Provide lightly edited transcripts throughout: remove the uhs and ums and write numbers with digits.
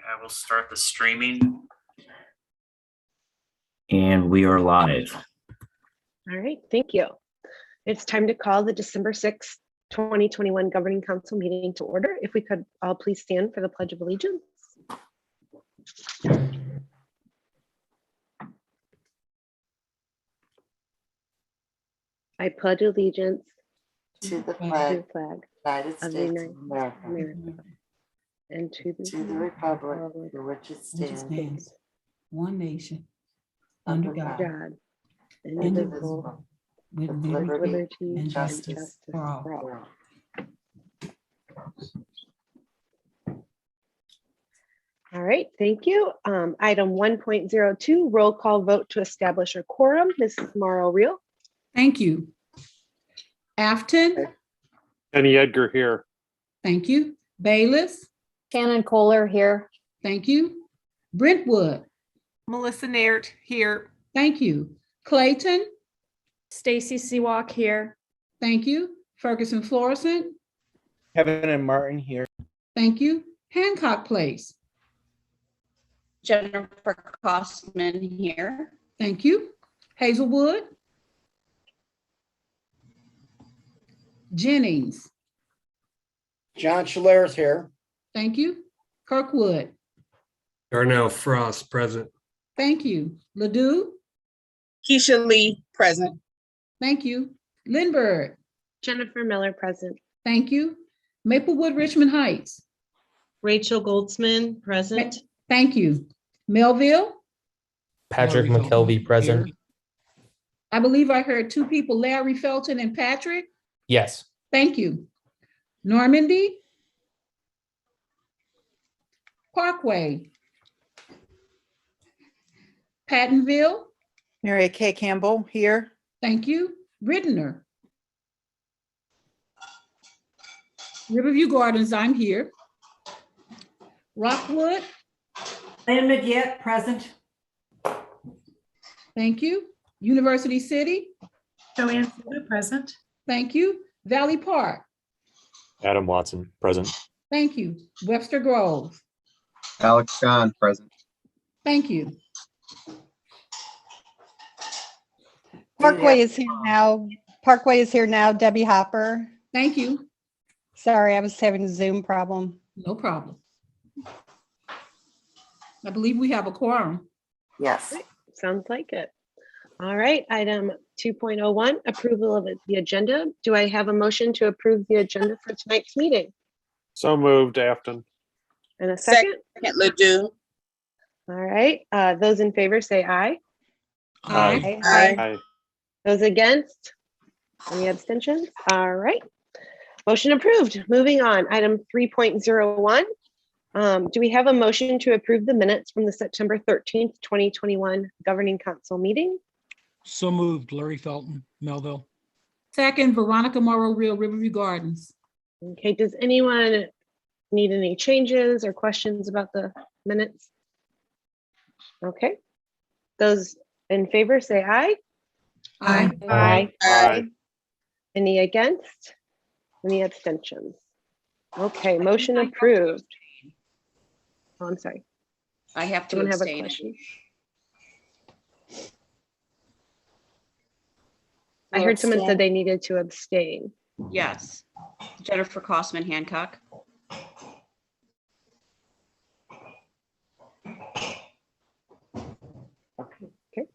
I will start the streaming. And we are live. All right, thank you. It's time to call the December 6th, 2021 Governing Council meeting to order. If we could all please stand for the Pledge of Allegiance. I pledge allegiance to the to flag, the flag United of the States United of America, America and to to the republic for which it Which stands, stands one nation under God, God, indivisible, indivisible, with with liberty liberty and and justice justice for all. for all. for all. All right, thank you. Item 1.02, roll call vote to establish a quorum. Mrs. Morrow Real. Thank you. Afton, Kenny Edgar here. thank you. Bayless, Shannon Kohler here. thank you. Brentwood, Melissa Naird here. thank you. Clayton, Stacy Seawalk here. thank you. Ferguson Florissant, Kevin and Martin here. thank you. Hancock Place, Jennifer Kostman here. thank you. Hazelwood, Jennings, John Schler's here. thank you. Kirkwood, Darnell Frost, present. thank you. Ledoux, Keisha Lee, present. thank you. Lindbergh, Jennifer Miller present. thank you. Maplewood Richmond Heights, Rachel Goldsman, present. thank you. Melville, Patrick McKelvey present. I believe I heard two people, Larry Felton and Patrick. Yes. Thank you. Normandy, Parkway, Pattonville, Mary Kay Campbell here. thank you. Ridner, Riverview Gardens, I'm here. Rockwood, Lynn McGee, present. thank you. University City, Joanne Fuda, present. thank you. Valley Park, Adam Watson, present. thank you. Webster Grove, Alex John present. thank you. Parkway is here now. Parkway is here now. Debbie Hopper. Thank you. Sorry, I was having a Zoom problem. No problem. I believe we have a quorum. Yes, Sounds like it. All right, item 2.01, approval of the agenda. Do I have a motion to approve the agenda for tonight's meeting? So moved, Afton. And a second? Ledoux. All right, those in favor say aye. Aye. Aye. Those against? Any abstentions? All right. Motion approved. Moving on, item 3.01. Do we have a motion to approve the minutes from the September 13th, 2021 Governing Council meeting? So moved, Larry Felton, Melville. Second, Veronica Morrow Real, Riverview Gardens. Okay, does anyone need any changes or questions about the minutes? Okay. Those in favor say aye. Aye. Aye. Aye. Any against? Any abstentions? Okay, motion approved. Oh, I'm sorry. I have to Someone have a abstain. question? I heard someone said they needed to abstain. Yes. Jennifer Kostman Hancock. Okay,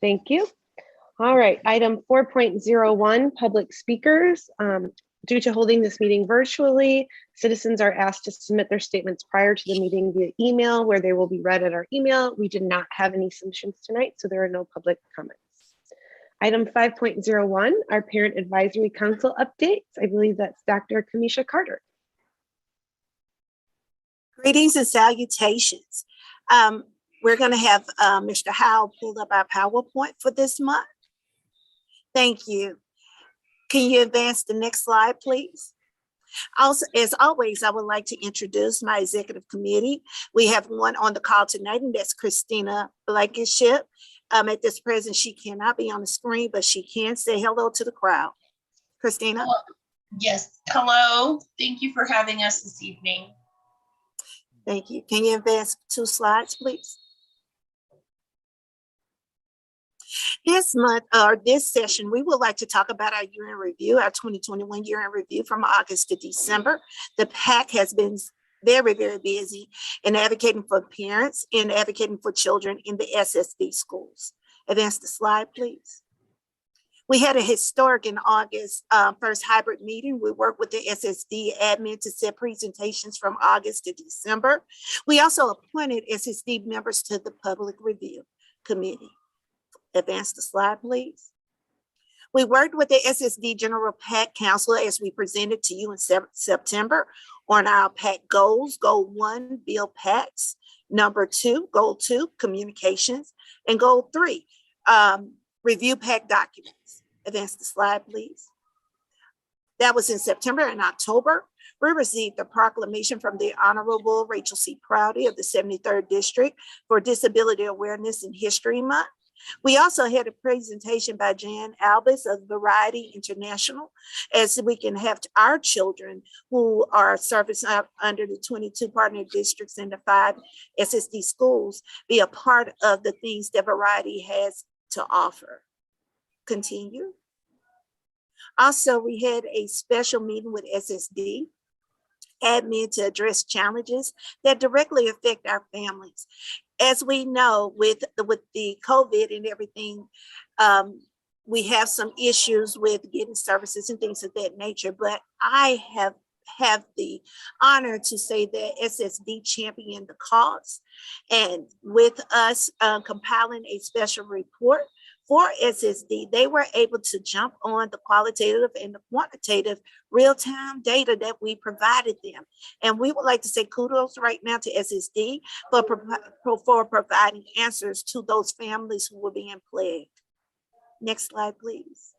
thank you. All right, item 4.01, public speakers. Due to holding this meeting virtually, citizens are asked to submit their statements prior to the meeting via email, where they will be read at our email. We did not have any submissions tonight, so there are no public comments. Item 5.01, our Parent Advisory Council updates. I believe that's Dr. Kamisha Carter. Greetings and salutations. We're going to have Mr. Howell pull up our PowerPoint for this month. Thank you. Can you advance the next slide, please? Also, as always, I would like to introduce my executive committee. We have one on the call tonight, and that's Christina Blankenship. At this present, she cannot be on the screen, but she can say hello to the crowd. Christina? Yes, hello. Thank you for having us this evening. Thank you. Can you advance 2 slides, please? This month, or this session, we would like to talk about our year-end review, our 2021 year-end review from August to December. The PAC has been very, very busy in advocating for parents and advocating for children in the SSD schools. Advance the slide, please. We had a historic in August, first hybrid meeting. We worked with the SSD admin to set presentations from August to December. We also appointed SSD members to the public review committee. Advance the slide, please. We worked with the SSD General PAC Council as we presented to you in September on our PAC goals. Goal 1, build PACs. Number 2, goal 2, communications. And goal 3, review PAC documents. Advance the slide, please. That was in September and October. We received a proclamation from the Honorable Rachel C. Prouty of the 73rd District for Disability Awareness and History Month. We also had a presentation by Jan Albus of Variety International, as we can have our children who are serviced under the 22 partner districts and the 5 SSD schools be a part of the things that Variety has to offer. Continue. Also, we had a special meeting with SSD admin to address challenges that directly affect our families. As we know, with the COVID and everything, we have some issues with getting services and things of that nature, but I have the honor to say that SSD championed the cause, and with us compiling a special report for SSD, they were able to jump on the qualitative and the quantitative real-time data that we provided them. And we would like to say kudos right now to SSD for providing answers to those families who were being plagued. Next slide, please.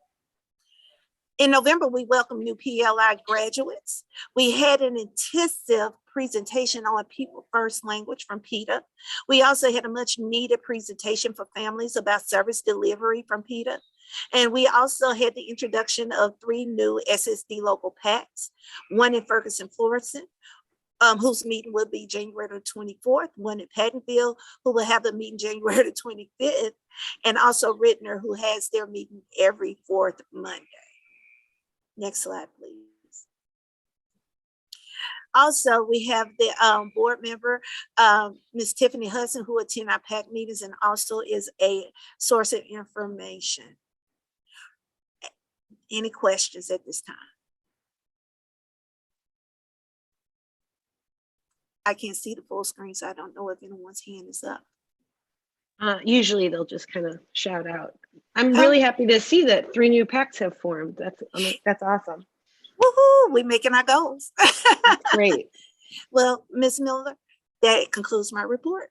In November, we welcomed new PLI graduates. We had an intensive presentation on People First language from PETA. We also had a much needed presentation for families about service delivery from PETA. And we also had the introduction of 3 new SSD local PACs, one in Ferguson, Florissant, whose meeting will be January the 24th, one in Pattonville, who will have a meeting January the 25th, and also Rittner, who has their meeting every 4th Monday. Next slide, please. Also, we have the board member, Ms. Tiffany Hudson, who attend our PAC meetings and also is a source of information. Any questions at this time? I can't see the full screen, so I don't know if anyone's hand is up. Usually they'll just kind of shout out. I'm really happy to see that 3 new PACs have formed. That's awesome. Woohoo, we're making our goals. Great. Well, Ms. Miller, that concludes my report.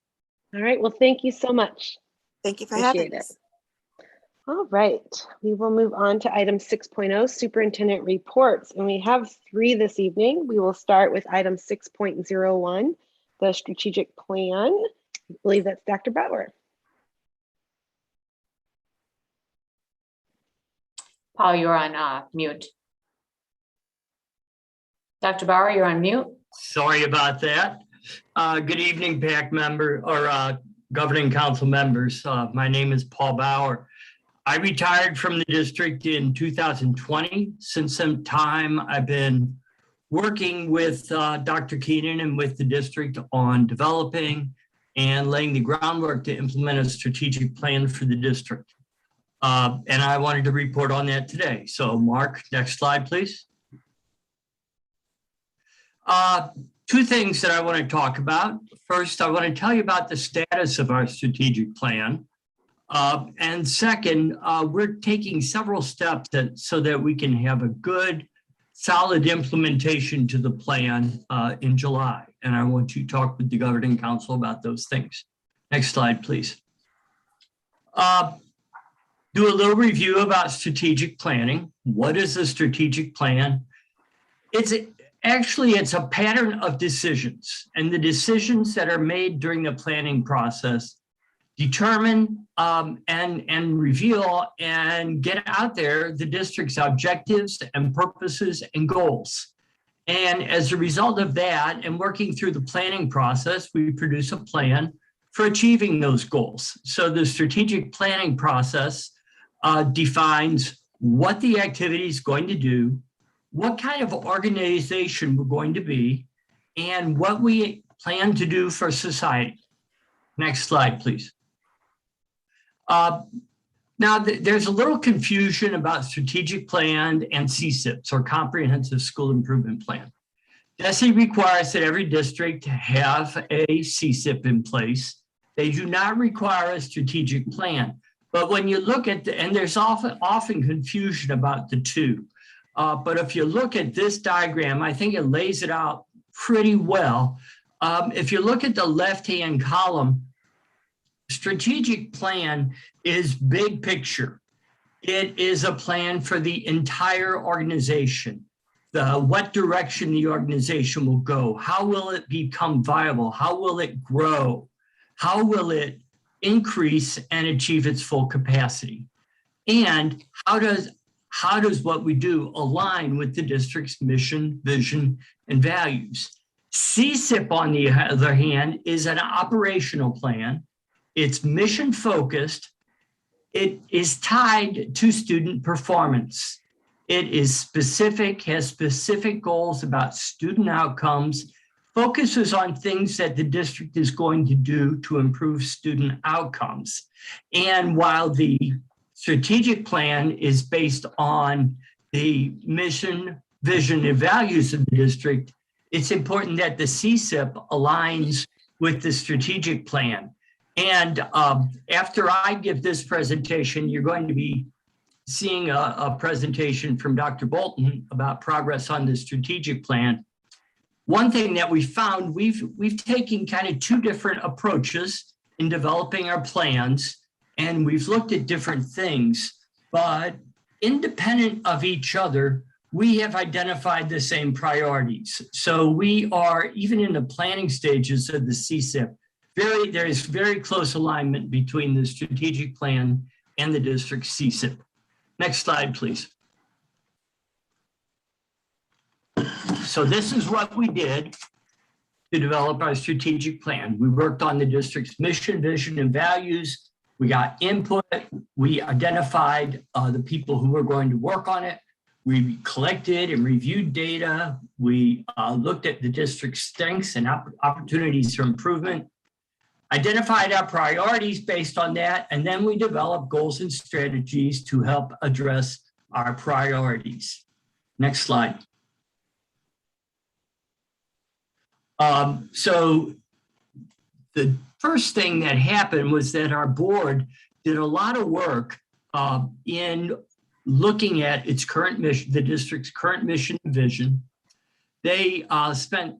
All right, well, thank you so much. Thank you for having us. All right, we will move on to item 6.0, Superintendent Reports. And we have 3 this evening. We will start with item 6.01, the strategic plan. I believe that's Dr. Bauer. Paul, you're on mute. Dr. Bauer, you're on mute. Sorry about that. Good evening, PAC member or governing council members. My name is Paul Bauer. I retired from the district in 2020. Since some time, I've been working with Dr. Keenan and with the district on developing and laying the groundwork to implement a strategic plan for the district. And I wanted to report on that today. So Mark, next slide, please. 2 things that I want to talk about. First, I want to tell you about the status of our strategic plan. And second, we're taking several steps so that we can have a good, solid implementation to the plan in July. And I want to talk with the governing council about those things. Next slide, please. Do a little review about strategic planning. What is a strategic plan? It's a pattern of decisions, and the decisions that are made during the planning process determine and reveal and get out there the district's objectives and purposes and goals. And as a result of that and working through the planning process, we produce a plan for achieving those goals. So the strategic planning process defines what the activity is going to do, what kind of organization we're going to be, and what we plan to do for society. Next slide, please. Now, there's a little confusion about strategic plan and CSIPs, or Comprehensive School Improvement Plan. DESE requires that every district have a CSIP in place. They do not require a strategic plan. But when you look at and there's often confusion about the two. But if you look at this diagram, I think it lays it out pretty well. If you look at the left-hand column, strategic plan is big picture. It is a plan for the entire organization. What direction the organization will go. How will it become viable? How will it grow? How will it increase and achieve its full capacity? And how does what we do align with the district's mission, vision, and values? CSIP, on the other hand, is an operational plan. It's mission focused. It is tied to student performance. It is specific, has specific goals about student outcomes, focuses on things that the district is going to do to improve student outcomes. And while the strategic plan is based on the mission, vision, and values of the district, it's important that the CSIP aligns with the strategic plan. And after I give this presentation, you're going to be seeing a presentation from Dr. Bolton about progress on the strategic plan. One thing that we found, we've taken kind of two different approaches in developing our plans, and we've looked at different things, but independent of each other, we have identified the same priorities. So we are, even in the planning stages of the CSIP, there is very close alignment between the strategic plan and the district CSIP. Next slide, please. So this is what we did to develop our strategic plan. We worked on the district's mission, vision, and values. We got input. We identified the people who were going to work on it. We collected and reviewed data. We looked at the district's strengths and opportunities for improvement, identified our priorities based on that, and then we developed goals and strategies to help address our priorities. Next slide. So the first thing that happened was that our board did a lot of work in looking at its current mission, the district's current mission and vision. They spent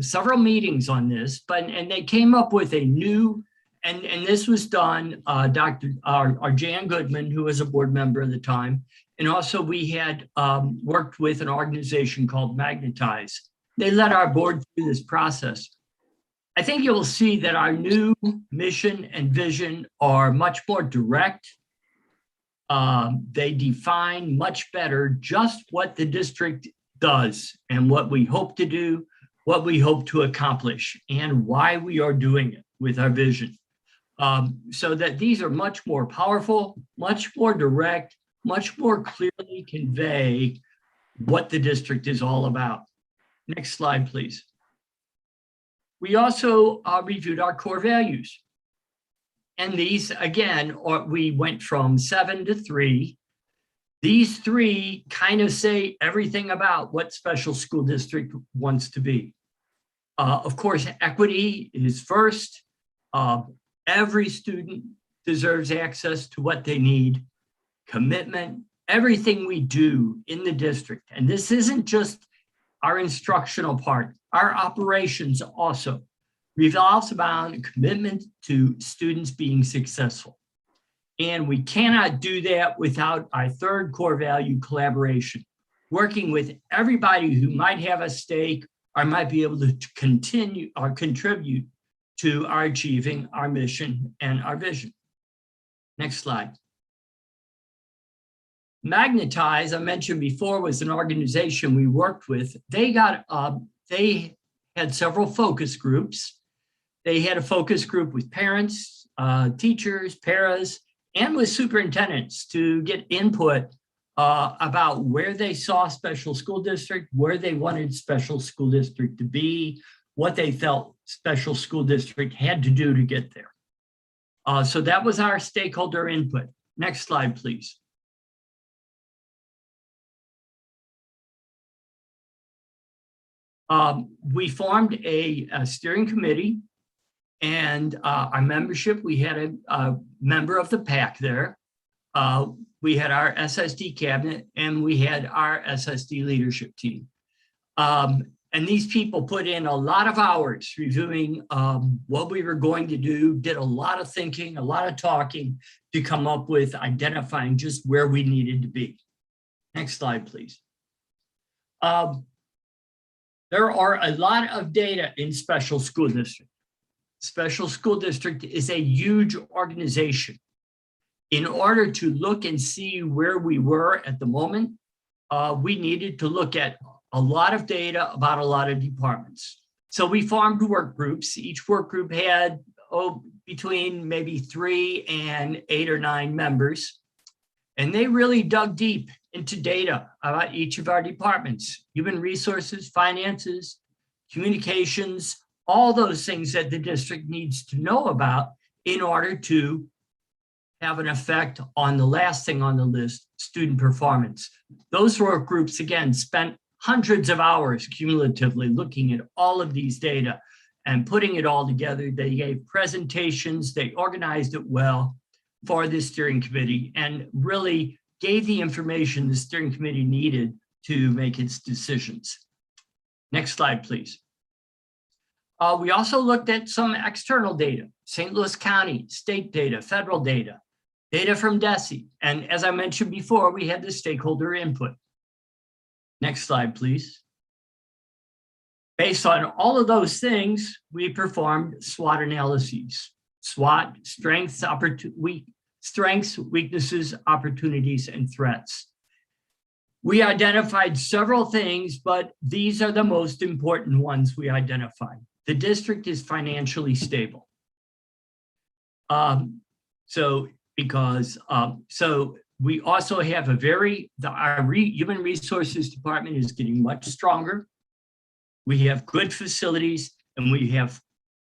several meetings on this, and they came up with a new, and this was done, our Jan Goodman, who was a board member at the time, and also we had worked with an organization called Magnetize. They led our board through this process. I think you'll see that our new mission and vision are much more direct. They define much better just what the district does and what we hope to do, what we hope to accomplish, and why we are doing it with our vision. So that these are much more powerful, much more direct, much more clearly convey what the district is all about. Next slide, please. We also reviewed our core values. And these, again, we went from 7 to 3. These 3 kind of say everything about what special school district wants to be. Of course, equity is first. Every student deserves access to what they need. Commitment, everything we do in the district. And this isn't just our instructional part, our operations also revolves around commitment to students being successful. And we cannot do that without our third core value, collaboration, working with everybody who might have a stake or might be able to continue or contribute to our achieving our mission and our vision. Next slide. Magnetize, I mentioned before, was an organization we worked with. They had several focus groups. They had a focus group with parents, teachers, paras, and with superintendents to get input about where they saw special school district, where they wanted special school district to be, what they felt special school district had to do to get there. So that was our stakeholder input. Next slide, please. We formed a steering committee, and our membership, we had a member of the PAC there. We had our SSD cabinet, and we had our SSD leadership team. And these people put in a lot of hours reviewing what we were going to do, did a lot of thinking, a lot of talking to come up with identifying just where we needed to be. Next slide, please. There are a lot of data in special school district. Special school district is a huge organization. In order to look and see where we were at the moment, we needed to look at a lot of data about a lot of departments. So we formed work groups. Each work group had between maybe 3 and 8 or 9 members. And they really dug deep into data about each of our departments: human resources, finances, communications, all those things that the district needs to know about in order to have an effect on the last thing on the list, student performance. Those work groups, again, spent hundreds of hours cumulatively looking at all of these data and putting it all together. They gave presentations, they organized it well for the steering committee, and really gave the information the steering committee needed to make its decisions. Next slide, please. We also looked at some external data: St. Louis County, state data, federal data, data from DESE. And as I mentioned before, we had the stakeholder input. Next slide, please. Based on all of those things, we performed SWOT analyses. SWOT, strengths, weaknesses, opportunities, and threats. We identified several things, but these are the most important ones we identified. The district is financially stable. So we also have our human resources department is getting much stronger. We have good facilities, and we have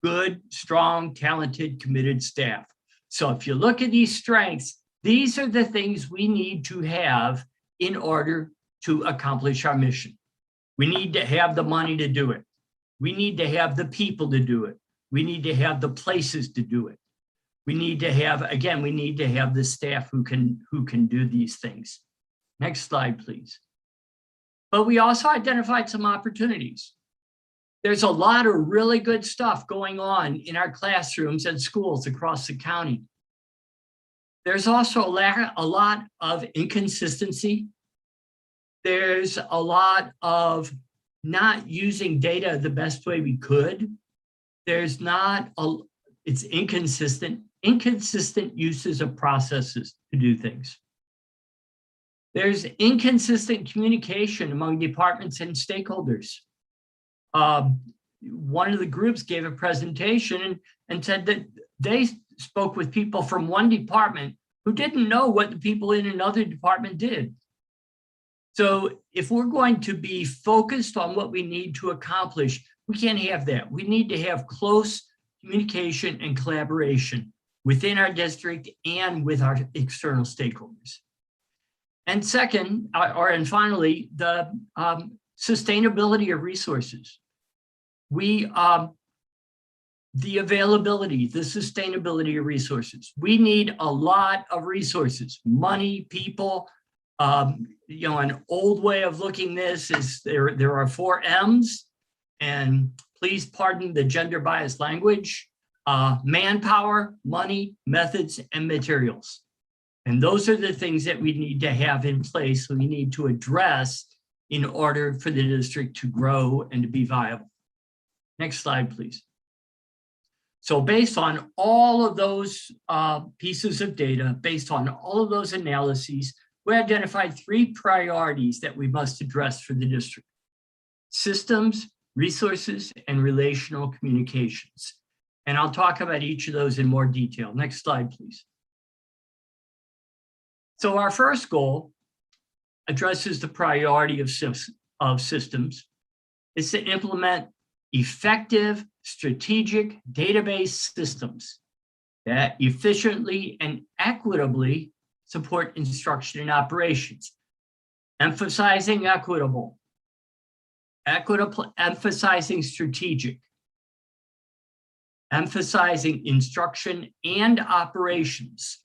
good, strong, talented, committed staff. So if you look at these strengths, these are the things we need to have in order to accomplish our mission. We need to have the money to do it. We need to have the people to do it. We need to have the places to do it. We need to have, again, we need to have the staff who can do these things. Next slide, please. But we also identified some opportunities. There's a lot of really good stuff going on in our classrooms and schools across the county. There's also a lot of inconsistency. There's a lot of not using data the best way we could. It's inconsistent uses of processes to do things. There's inconsistent communication among departments and stakeholders. One of the groups gave a presentation and said that they spoke with people from one department who didn't know what the people in another department did. So if we're going to be focused on what we need to accomplish, we can't have that. We need to have close communication and collaboration within our district and with our external stakeholders. And second, and finally, the sustainability of resources. The availability, the sustainability of resources. We need a lot of resources, money, people. An old way of looking this is there are 4 M's, and please pardon the gender biased language: manpower, money, methods, and materials. And those are the things that we need to have in place, we need to address in order for the district to grow and to be viable. Next slide, please. So based on all of those pieces of data, based on all of those analyses, we identified 3 priorities that we must address for the district: systems, resources, and relational communications. And I'll talk about each of those in more detail. Next slide, please. So our first goal addresses the priority of systems. It's to implement effective strategic database systems that efficiently and equitably support instruction and operations, emphasizing equitable, emphasizing strategic, emphasizing instruction and operations.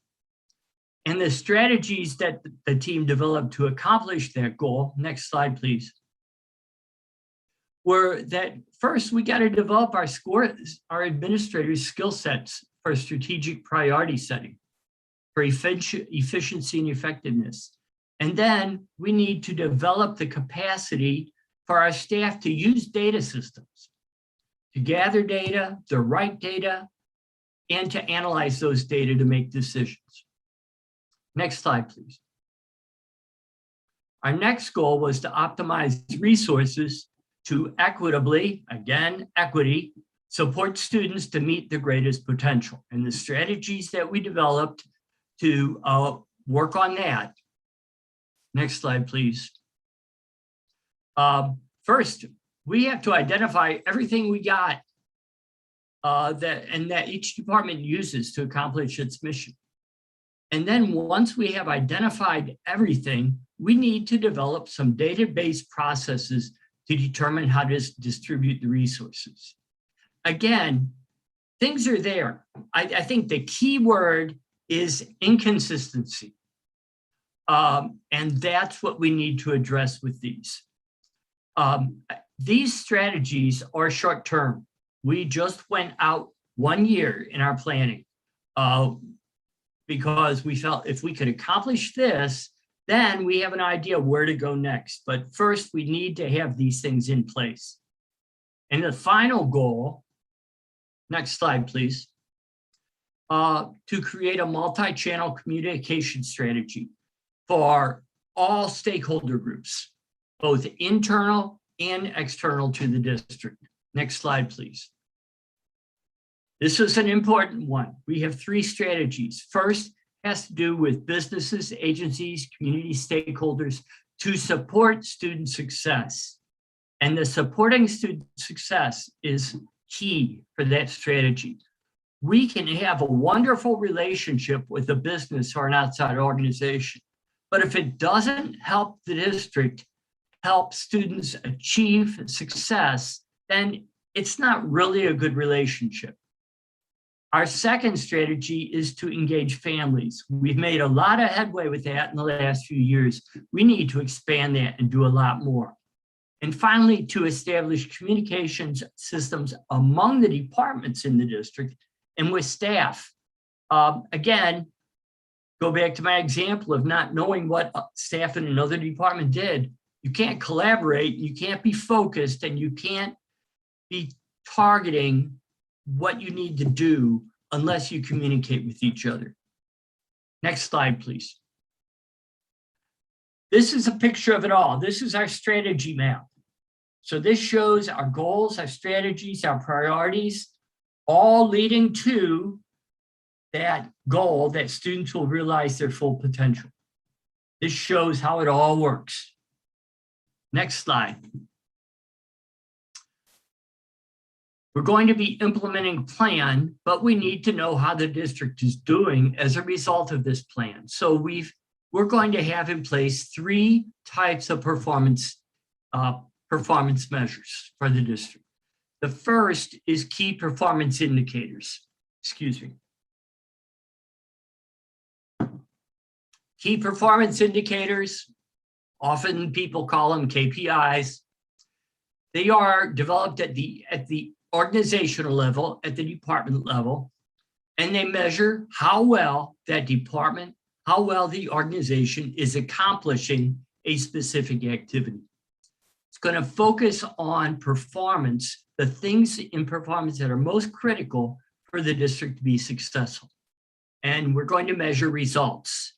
And the strategies that the team developed to accomplish that goal, next slide, please, were that first, we got to develop our administrators' skill sets for strategic priority setting, for efficiency and effectiveness. And then we need to develop the capacity for our staff to use data systems, to gather data, the right data, and to analyze those data to make decisions. Next slide, please. Our next goal was to optimize resources to equitably, again, equity, support students to meet their greatest potential. And the strategies that we developed to work on that. Next slide, please. First, we have to identify everything we got that each department uses to accomplish its mission. And then once we have identified everything, we need to develop some database processes to determine how to distribute the resources. Again, things are there. I think the key word is inconsistency. And that's what we need to address with these. These strategies are short-term. We just went out 1 year in our planning because we felt if we could accomplish this, then we have an idea where to go next. But first, we need to have these things in place. And the final goal, next slide, please, to create a multi-channel communication strategy for all stakeholder groups, both internal and external to the district. Next slide, please. This is an important one. We have 3 strategies. First has to do with businesses, agencies, community stakeholders to support student success. And the supporting student success is key for that strategy. We can have a wonderful relationship with a business or an outside organization, but if it doesn't help the district help students achieve success, then it's not really a good relationship. Our second strategy is to engage families. We've made a lot of headway with that in the last few years. We need to expand that and do a lot more. And finally, to establish communications systems among the departments in the district and with staff. Again, go back to my example of not knowing what staff in another department did. You can't collaborate, you can't be focused, and you can't be targeting what you need to do unless you communicate with each other. Next slide, please. This is a picture of it all. This is our strategy map. So this shows our goals, our strategies, our priorities, all leading to that goal that students will realize their full potential. This shows how it all works. Next slide. We're going to be implementing a plan, but we need to know how the district is doing as a result of this plan. So we're going to have in place 3 types of performance measures for the district. The first is key performance indicators. Excuse me. Key performance indicators, often people call them KPIs. They are developed at the organizational level, at the department level, and they measure how well that department, how well the organization is accomplishing a specific activity. It's going to focus on performance, the things in performance that are most critical for the district to be successful. And we're going to measure results.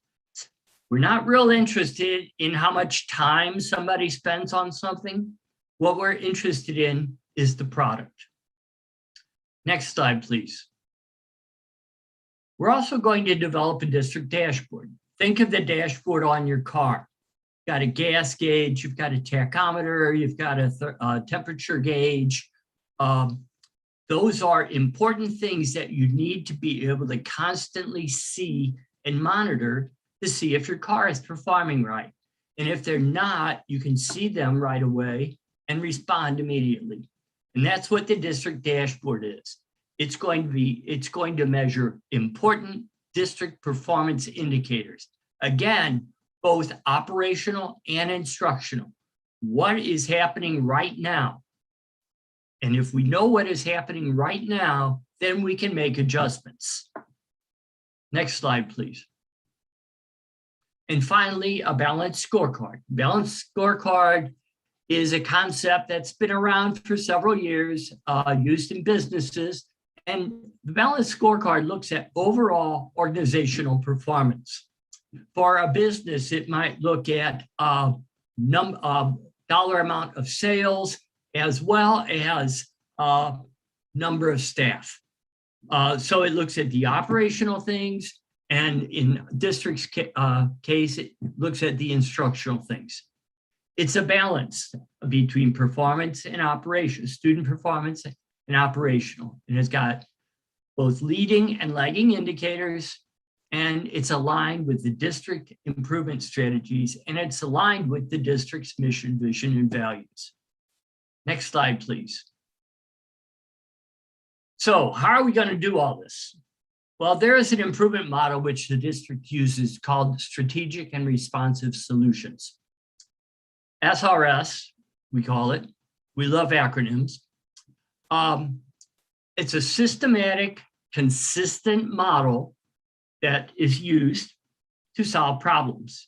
We're not real interested in how much time somebody spends on something. What we're interested in is the product. Next slide, please. We're also going to develop a district dashboard. Think of the dashboard on your car. You've got a gas gauge, you've got a tachometer, you've got a temperature gauge. Those are important things that you need to be able to constantly see and monitor to see if your car is performing right. And if they're not, you can see them right away and respond immediately. And that's what the district dashboard is. It's going to measure important district performance indicators. Again, both operational and instructional. What is happening right now? And if we know what is happening right now, then we can make adjustments. Next slide, please. And finally, a balanced scorecard. Balanced scorecard is a concept that's been around for several years, used in businesses. And the balanced scorecard looks at overall organizational performance. For a business, it might look at dollar amount of sales as well as number of staff. So it looks at the operational things, and in district's case, it looks at the instructional things. It's a balance between performance and operations, student performance and operational. And it's got both leading and lagging indicators, and it's aligned with the district improvement strategies, and it's aligned with the district's mission, vision, and values. Next slide, please. So how are we going to do all this? Well, there is an improvement model which the district uses called Strategic and Responsive Solutions. SRS, we call it. We love acronyms. It's a systematic, consistent model that is used to solve problems.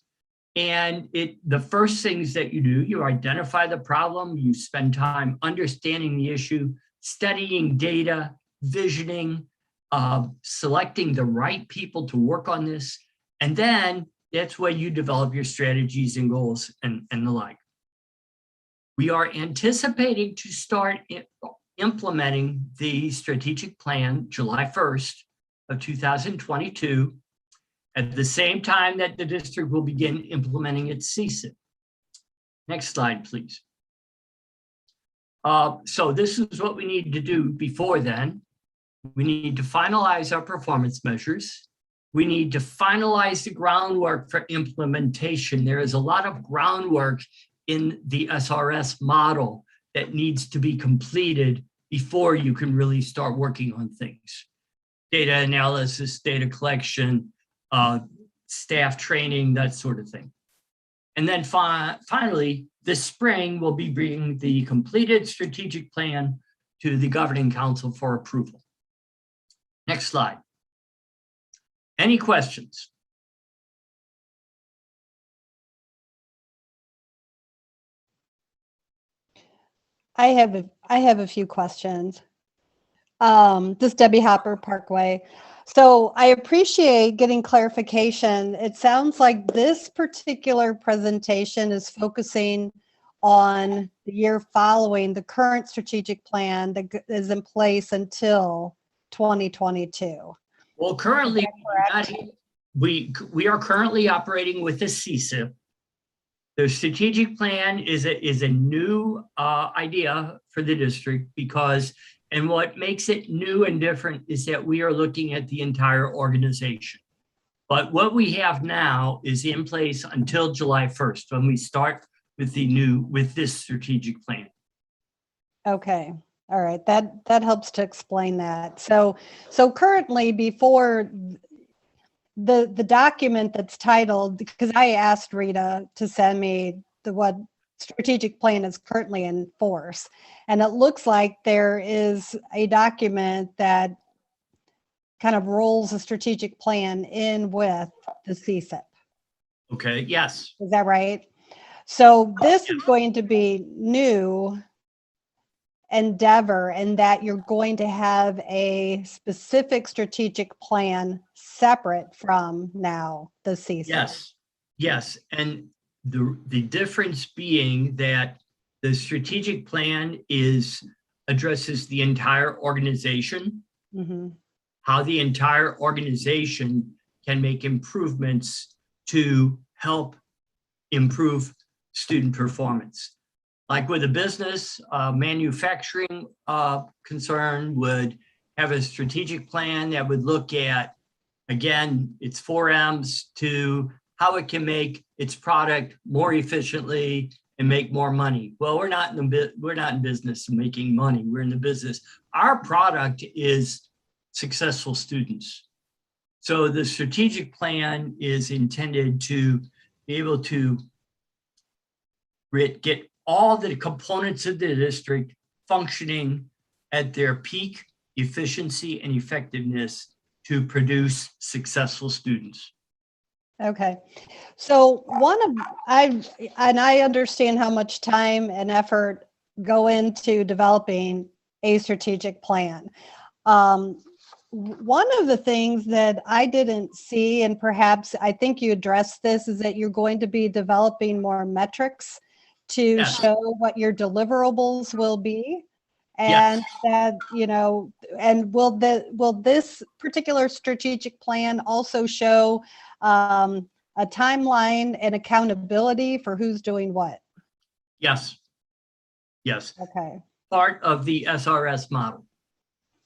And the first things that you do, you identify the problem, you spend time understanding the issue, studying data, visioning, selecting the right people to work on this. And then that's where you develop your strategies and goals and the like. We are anticipating to start implementing the strategic plan July 1st of 2022, at the same time that the district will begin implementing its CSIP. Next slide, please. So this is what we need to do before then. We need to finalize our performance measures. We need to finalize the groundwork for implementation. There is a lot of groundwork in the SRS model that needs to be completed before you can really start working on things. Data analysis, data collection, staff training, that sort of thing. And then finally, this spring, we'll be bringing the completed strategic plan to the Governing Council for approval. Next slide. Any questions? I have a few questions. This is Debbie Hopper, Parkway. So I appreciate getting clarification. It sounds like this particular presentation is focusing on the year following the current strategic plan that is in place until 2022. Well, currently, we are currently operating with a CSIP. The strategic plan is a new idea for the district because, and what makes it new and different is that we are looking at the entire organization. But what we have now is in place until July 1st when we start with this strategic plan. Okay. All right. That helps to explain that. So currently, before the document that's titled, because I asked Rita to send me what strategic plan is currently in force, and it looks like there is a document that kind of rolls a strategic plan in with the CSIP. Okay. Yes. Is that right? So this is going to be new endeavor in that you're going to have a specific strategic plan separate from now the CSIP. Yes. Yes, and the difference being that the strategic plan addresses the entire organization, how the entire organization can make improvements to help improve student performance. Like with a business, manufacturing concern would have a strategic plan that would look at, again, its 4 M's to how it can make its product more efficiently and make more money. Well, we're not in business of making money. We're in the business. Our product is successful students. So the strategic plan is intended to be able to get all the components of the district functioning at their peak efficiency and effectiveness to produce successful students. Okay, so I understand how much time and effort go into developing a strategic plan. One of the things that I didn't see, and perhaps I think you addressed this, is that you're going to be developing more metrics to show what your deliverables will be. And that, and will this particular strategic plan also show a timeline and accountability for who's doing what? Yes. Okay. Part of the SRS model.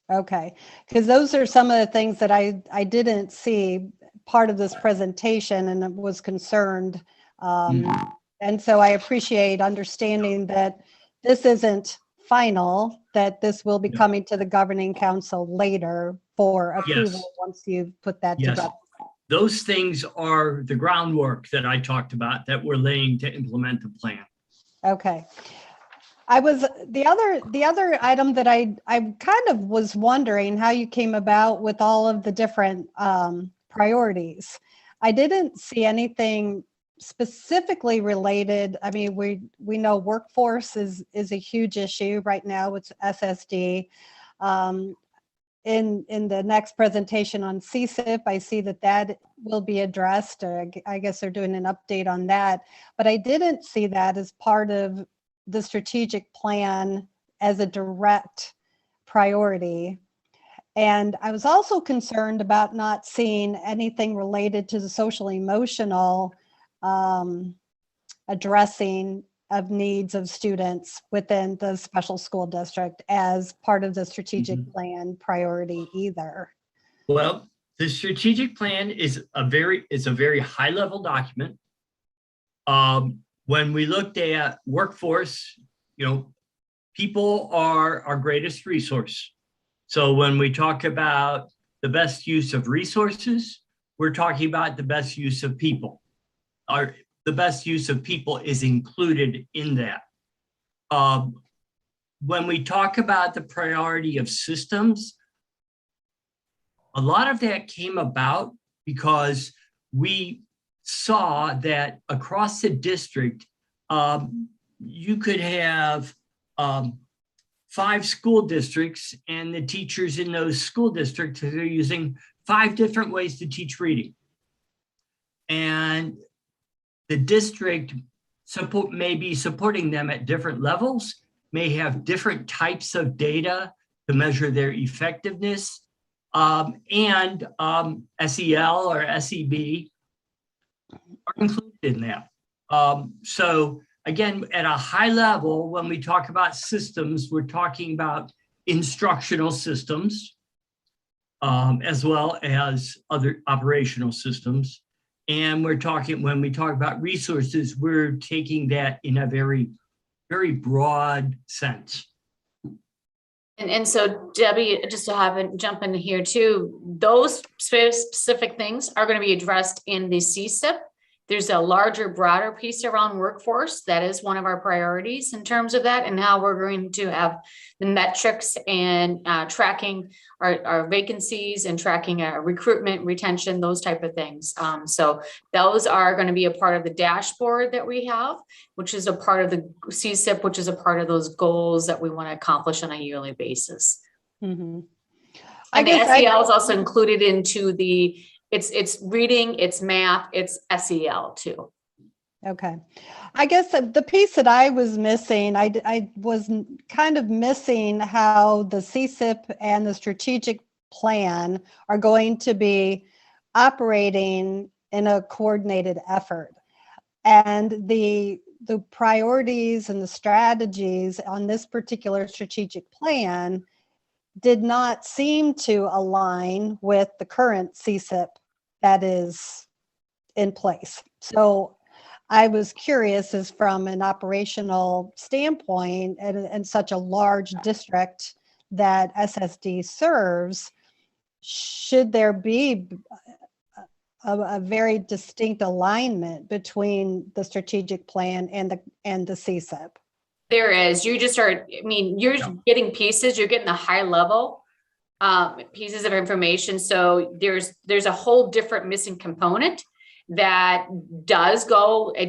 Okay, because those are some of the things that I didn't see part of this presentation and was concerned. And so I appreciate understanding that this isn't final, that this will be coming to the governing council later for approval once you've put that together. Those things are the groundwork that I talked about that we're laying to implement the plan. Okay. The other item that I kind of was wondering how you came about with all of the different priorities. I didn't see anything specifically related. I mean, we know workforce is a huge issue right now with SSD. In the next presentation on CSIP, I see that will be addressed. I guess they're doing an update on that, but I didn't see that as part of the strategic plan as a direct priority. And I was also concerned about not seeing anything related to the social emotional addressing of needs of students within the special school district as part of the strategic plan priority either. Well, the strategic plan is a very high level document. When we looked at workforce, people are our greatest resource. So when we talk about the best use of resources, we're talking about the best use of people. The best use of people is included in that. When we talk about the priority of systems, a lot of that came about because we saw that across the district, you could have 5 school districts, and the teachers in those school districts are using 5 different ways to teach reading. And the district may be supporting them at different levels, may have different types of data to measure their effectiveness, and SEL or SEB are included in that. So again, at a high level, when we talk about systems, we're talking about instructional systems, as well as other operational systems. And when we talk about resources, we're taking that in a very, very broad sense. And so Debbie, just to jump in here too, those specific things are going to be addressed in the CSIP. There's a larger, broader piece around workforce. That is one of our priorities in terms of that, and how we're going to have the metrics and tracking our vacancies and tracking recruitment, retention, those type of things. So those are going to be a part of the dashboard that we have, which is a part of the CSIP, which is a part of those goals that we want to accomplish on a yearly basis. Mm-hmm. And the SEL is also included into the It's reading, it's math, it's SEL too. Okay. I guess the piece that I was missing, I was kind of missing how the CSIP and the strategic plan are going to be operating in a coordinated effort. And the priorities and the strategies on this particular strategic plan did not seem to align with the current CSIP that is in place. So I was curious, as from an operational standpoint and such a large district that SSD serves, should there be a very distinct alignment between the strategic plan and the CSIP? There is, you just are, I mean, you're getting pieces, you're getting the high level pieces of information. So there's a whole different missing component that it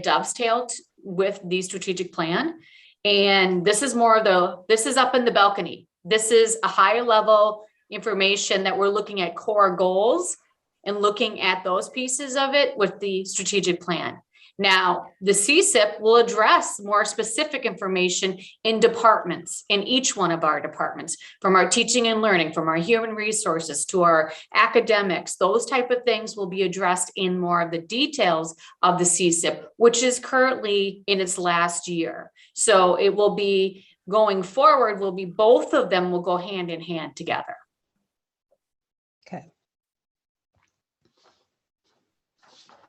dovetailed with the strategic plan. And this is more of this is up in the balcony. This is a higher level information that we're looking at core goals and looking at those pieces of it with the strategic plan. Now, the CSIP will address more specific information in departments, in each one of our departments, from our teaching and learning, from our human resources to our academics. Those type of things will be addressed in more of the details of the CSIP, which is currently in its last year. So it will be going forward, both of them will go hand in hand together. Okay.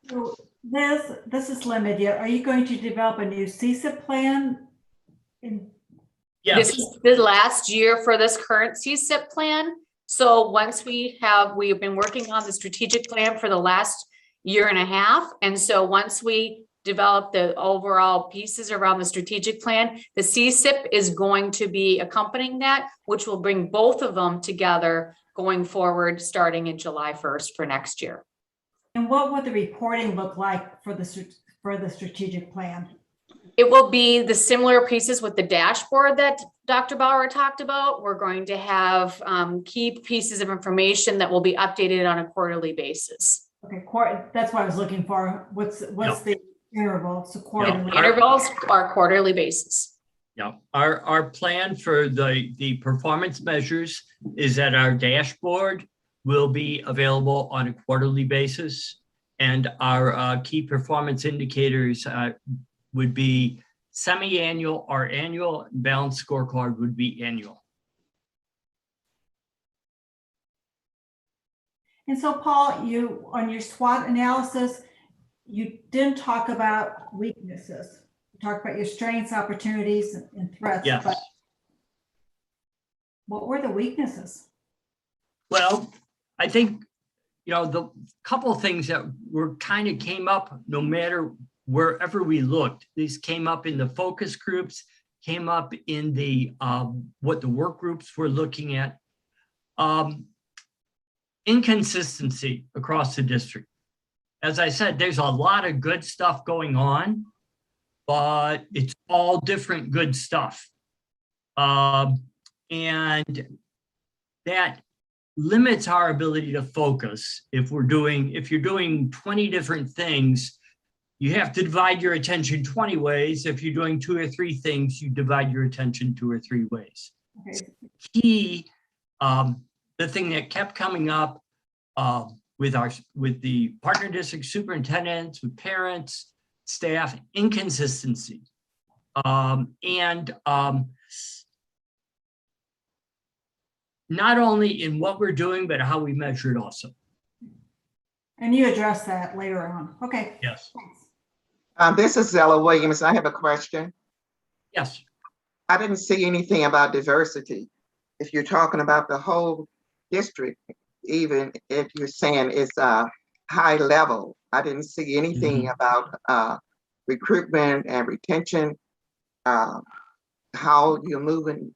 So this is limited. Are you going to develop a new CSIP plan? Yes. This is the last year for this current CSIP plan. So once we've been working on the strategic plan for the last year and a half. And so once we develop the overall pieces around the strategic plan, the CSIP is going to be accompanying that, which will bring both of them together going forward, starting in July 1st for next year. And what would the reporting look like for the strategic plan? It will be the similar pieces with the dashboard that Dr. Bauer talked about. We're going to have key pieces of information that will be updated on a quarterly basis. Okay, that's what I was looking for. What's the interval? So quarterly. Intervals are quarterly basis. Yeah, our plan for the performance measures is that our dashboard will be available on a quarterly basis, and our key performance indicators would be semi-annual or annual. Balanced scorecard would be annual. And so, Paul, you on your SWOT analysis, you didn't talk about weaknesses. You talked about your strengths, opportunities, and threats. Yes. But what were the weaknesses? Well, I think, the couple of things that came up no matter wherever we looked. These came up in the focus groups, came up in the what the work groups were looking at. Inconsistency across the district. As I said, there's a lot of good stuff going on, but it's all different good stuff. And that limits our ability to focus. If you're doing 20 different things, you have to divide your attention 20 ways. If you're doing 2 or 3 things, you divide your attention 2 or 3 ways. Okay. Key, the thing that kept coming up with the partner district superintendents, with parents, staff, inconsistency. Not only in what we're doing, but how we measure it also. And you address that later on. Okay. Yes. Thanks. This is Zella Williams. I have a question. Yes. I didn't see anything about diversity. If you're talking about the whole district, even if you're saying it's high level, I didn't see anything about recruitment and retention, how you're moving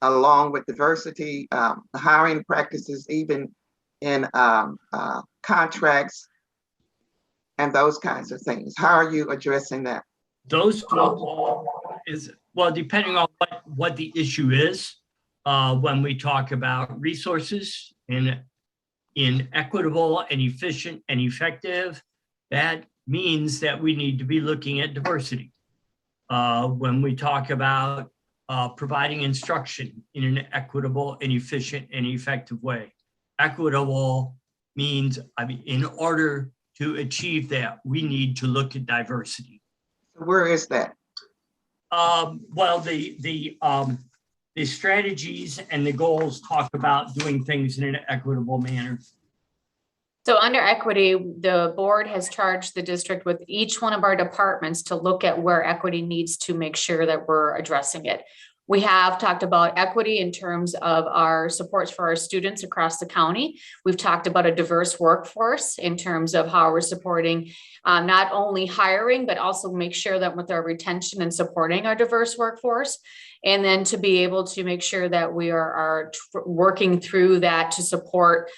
along with diversity, hiring practices, even in contracts and those kinds of things. How are you addressing that? Those is, well, depending on what the issue is, when we talk about resources and in equitable and efficient and effective, that means that we need to be looking at diversity. When we talk about providing instruction in an equitable and efficient and effective way. Equitable means, I mean, in order to achieve that, we need to look at diversity. Where is that? Well, the strategies and the goals talk about doing things in an equitable manner. So under equity, the board has charged the district with each one of our departments to look at where equity needs to make sure that we're addressing it. We have talked about equity in terms of our supports for our students across the county. We've talked about a diverse workforce in terms of how we're supporting not only hiring, but also make sure that with our retention and supporting our diverse workforce. And then to be able to make sure that we are working through that to support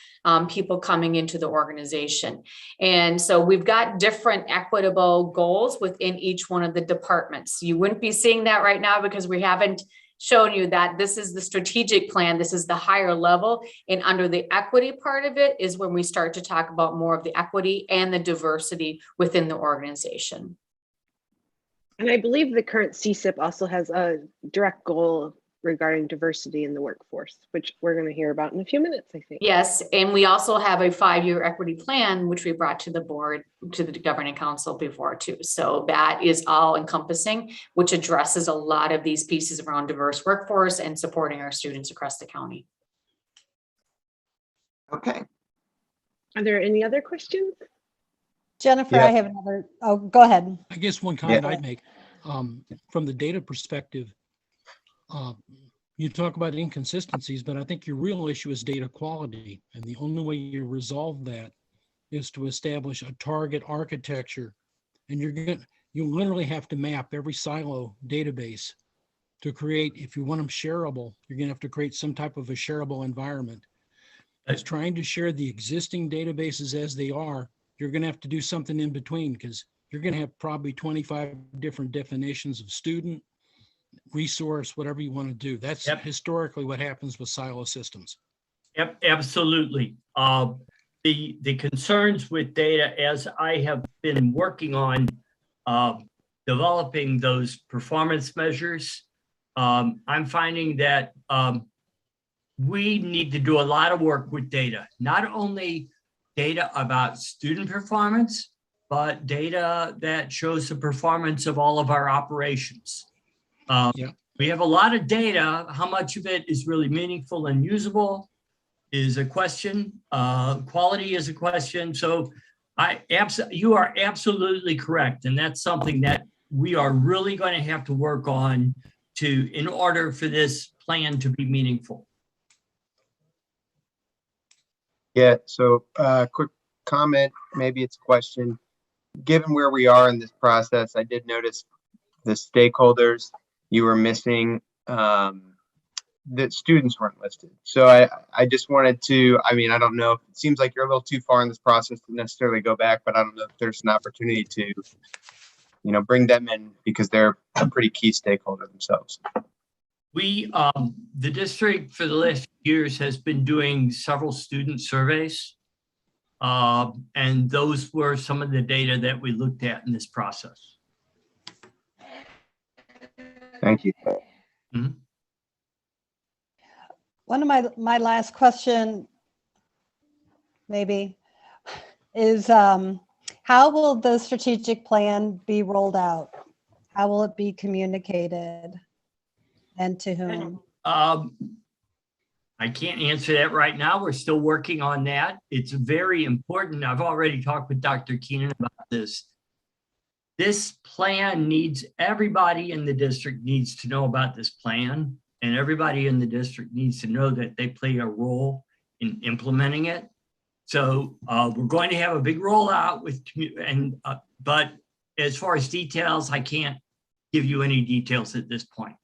people coming into the organization. And so we've got different equitable goals within each one of the departments. You wouldn't be seeing that right now because we haven't shown you that this is the strategic plan. This is the higher level. And under the equity part of it is when we start to talk about more of the equity and the diversity within the organization. And I believe the current CSIP also has a direct goal regarding diversity in the workforce, which we're going to hear about in a few minutes, I think. Yes, and we also have a 5-year equity plan, which we brought to the board, to the governing council before too. So that is all encompassing, which addresses a lot of these pieces around diverse workforce and supporting our students across the county. Okay. Are there any other questions? Jennifer, Yeah. I have another. Oh, go ahead. I guess one comment I'd make, from the data perspective, you talk about inconsistencies, but I think your real issue is data quality. And the only way you resolve that is to establish a target architecture. And you literally have to map every silo database to create, if you want them shareable, you're gonna have to create some type of a shareable environment. As trying to share the existing databases as they are, you're gonna have to do something in between because you're gonna have probably 25 different definitions of student, resource, whatever you want to do. That's historically what happens with silo systems. Yep, absolutely. The concerns with data, as I have been working on developing those performance measures, I'm finding that we need to do a lot of work with data, not only data about student performance, but data that shows the performance of all of our operations. We have a lot of data. How much of it is really meaningful and usable is a question. Quality is a question. So you are absolutely correct. And that's something that we are really going to have to work on in order for this plan to be meaningful. Yeah, so quick comment, maybe it's a question. Given where we are in this process, I did notice the stakeholders you were missing, that students weren't listed. So I just wanted to, I mean, I don't know, it seems like you're a little too far in this process to necessarily go back, but I don't know if there's an opportunity to, bring them in because they're a pretty key stakeholder themselves. The district for the last years has been doing several student surveys. And those were some of the data that we looked at in this process. Thank you. Mm-hmm. One of my last question, maybe, is how will the strategic plan be rolled out? How will it be communicated? And to whom? I can't answer that right now. We're still working on that. It's very important. I've already talked with Dr. Keenan about this. This plan everybody in the district needs to know about this plan, and everybody in the district needs to know that they play a role in implementing it. So we're going to have a big rollout but as far as details, I can't give you any details at this point.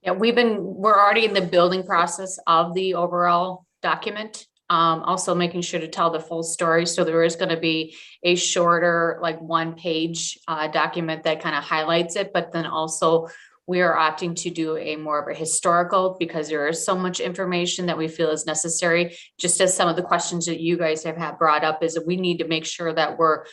Yeah, we're already in the building process of the overall document. Also making sure to tell the full story. So there is going to be a shorter, like 1-page document that kind of highlights it, but then also we are opting to do a more of a historical because there is so much information that we feel is necessary. Just as some of the questions that you guys have brought up is that we need to make sure that we're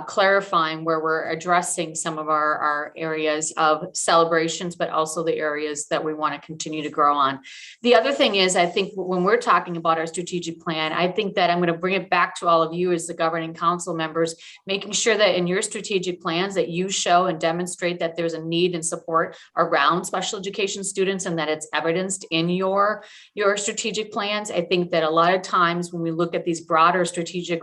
clarifying where we're addressing some of our areas of celebrations, but also the areas that we want to continue to grow on. The other thing is, I think when we're talking about our strategic plan, I think that I'm going to bring it back to all of you as the governing council members, making sure that in your strategic plans that you show and demonstrate that there's a need and support around special education students and that it's evidenced in your strategic plans. I think that a lot of times when we look at these broader strategic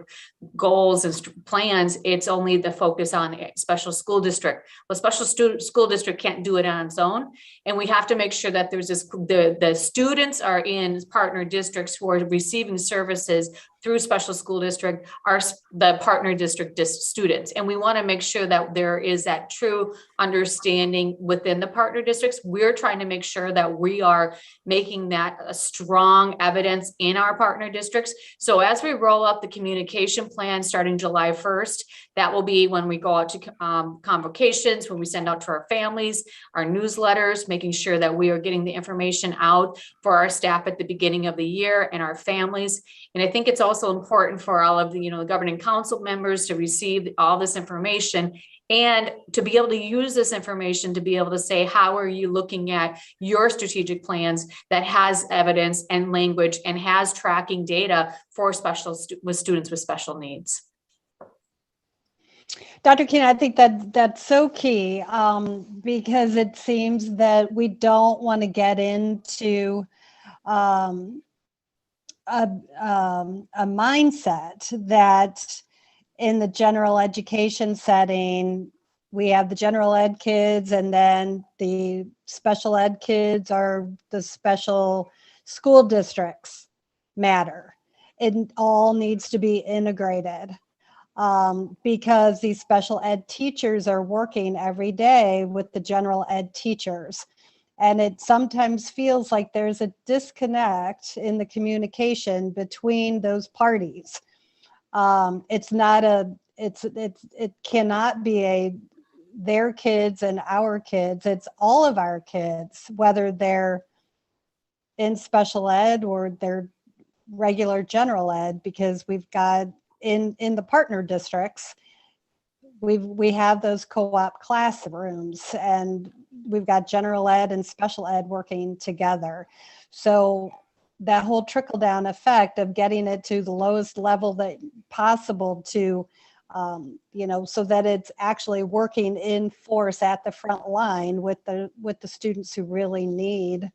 goals and plans, it's only the focus on a special school district. Well, special school district can't do it on its own. And we have to make sure that there's this, the students are in partner districts who are receiving services through special school district are the partner district students. And we want to make sure that there is that true understanding within the partner districts. We're trying to make sure that we are making that a strong evidence in our partner districts. So as we roll up the communication plan starting July 1st, that will be when we go out to convocations, when we send out to our families, our newsletters, making sure that we are getting the information out for our staff at the beginning of the year and our families. And I think it's also important for all of the, the governing council members to receive all this information and to be able to use this information to be able to say, how are you looking at your strategic plans that has evidence and language and has tracking data for with students with special needs? Dr. Keenan, I think that's so key because it seems that we don't want to get into a mindset that in the general education setting, we have the general ed kids and then the special ed kids are the special school districts matter. It all needs to be integrated. Because these special ed teachers are working every day with the general ed teachers. And it sometimes feels like there's a disconnect in the communication between those parties. It cannot be their kids and our kids. It's all of our kids, whether they're in special ed or they're regular general ed, because we've got in the partner districts, we have those co-op classrooms and we've got general ed and special ed working together. So that whole trickle down effect of getting it to the lowest level that possible to, so that it's actually working in force at the front line with the students who really need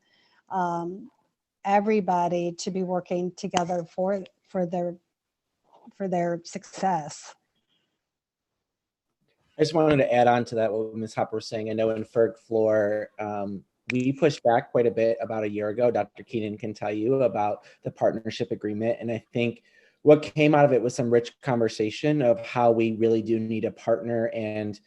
everybody to be working together for their success. I just wanted to add on to that what Ms. Hopper was saying. I know in FERG floor, we pushed back quite a bit about a year ago. Dr. Keenan can tell you about the partnership agreement. And I think what came out of it was some rich conversation of how we really do need a partner and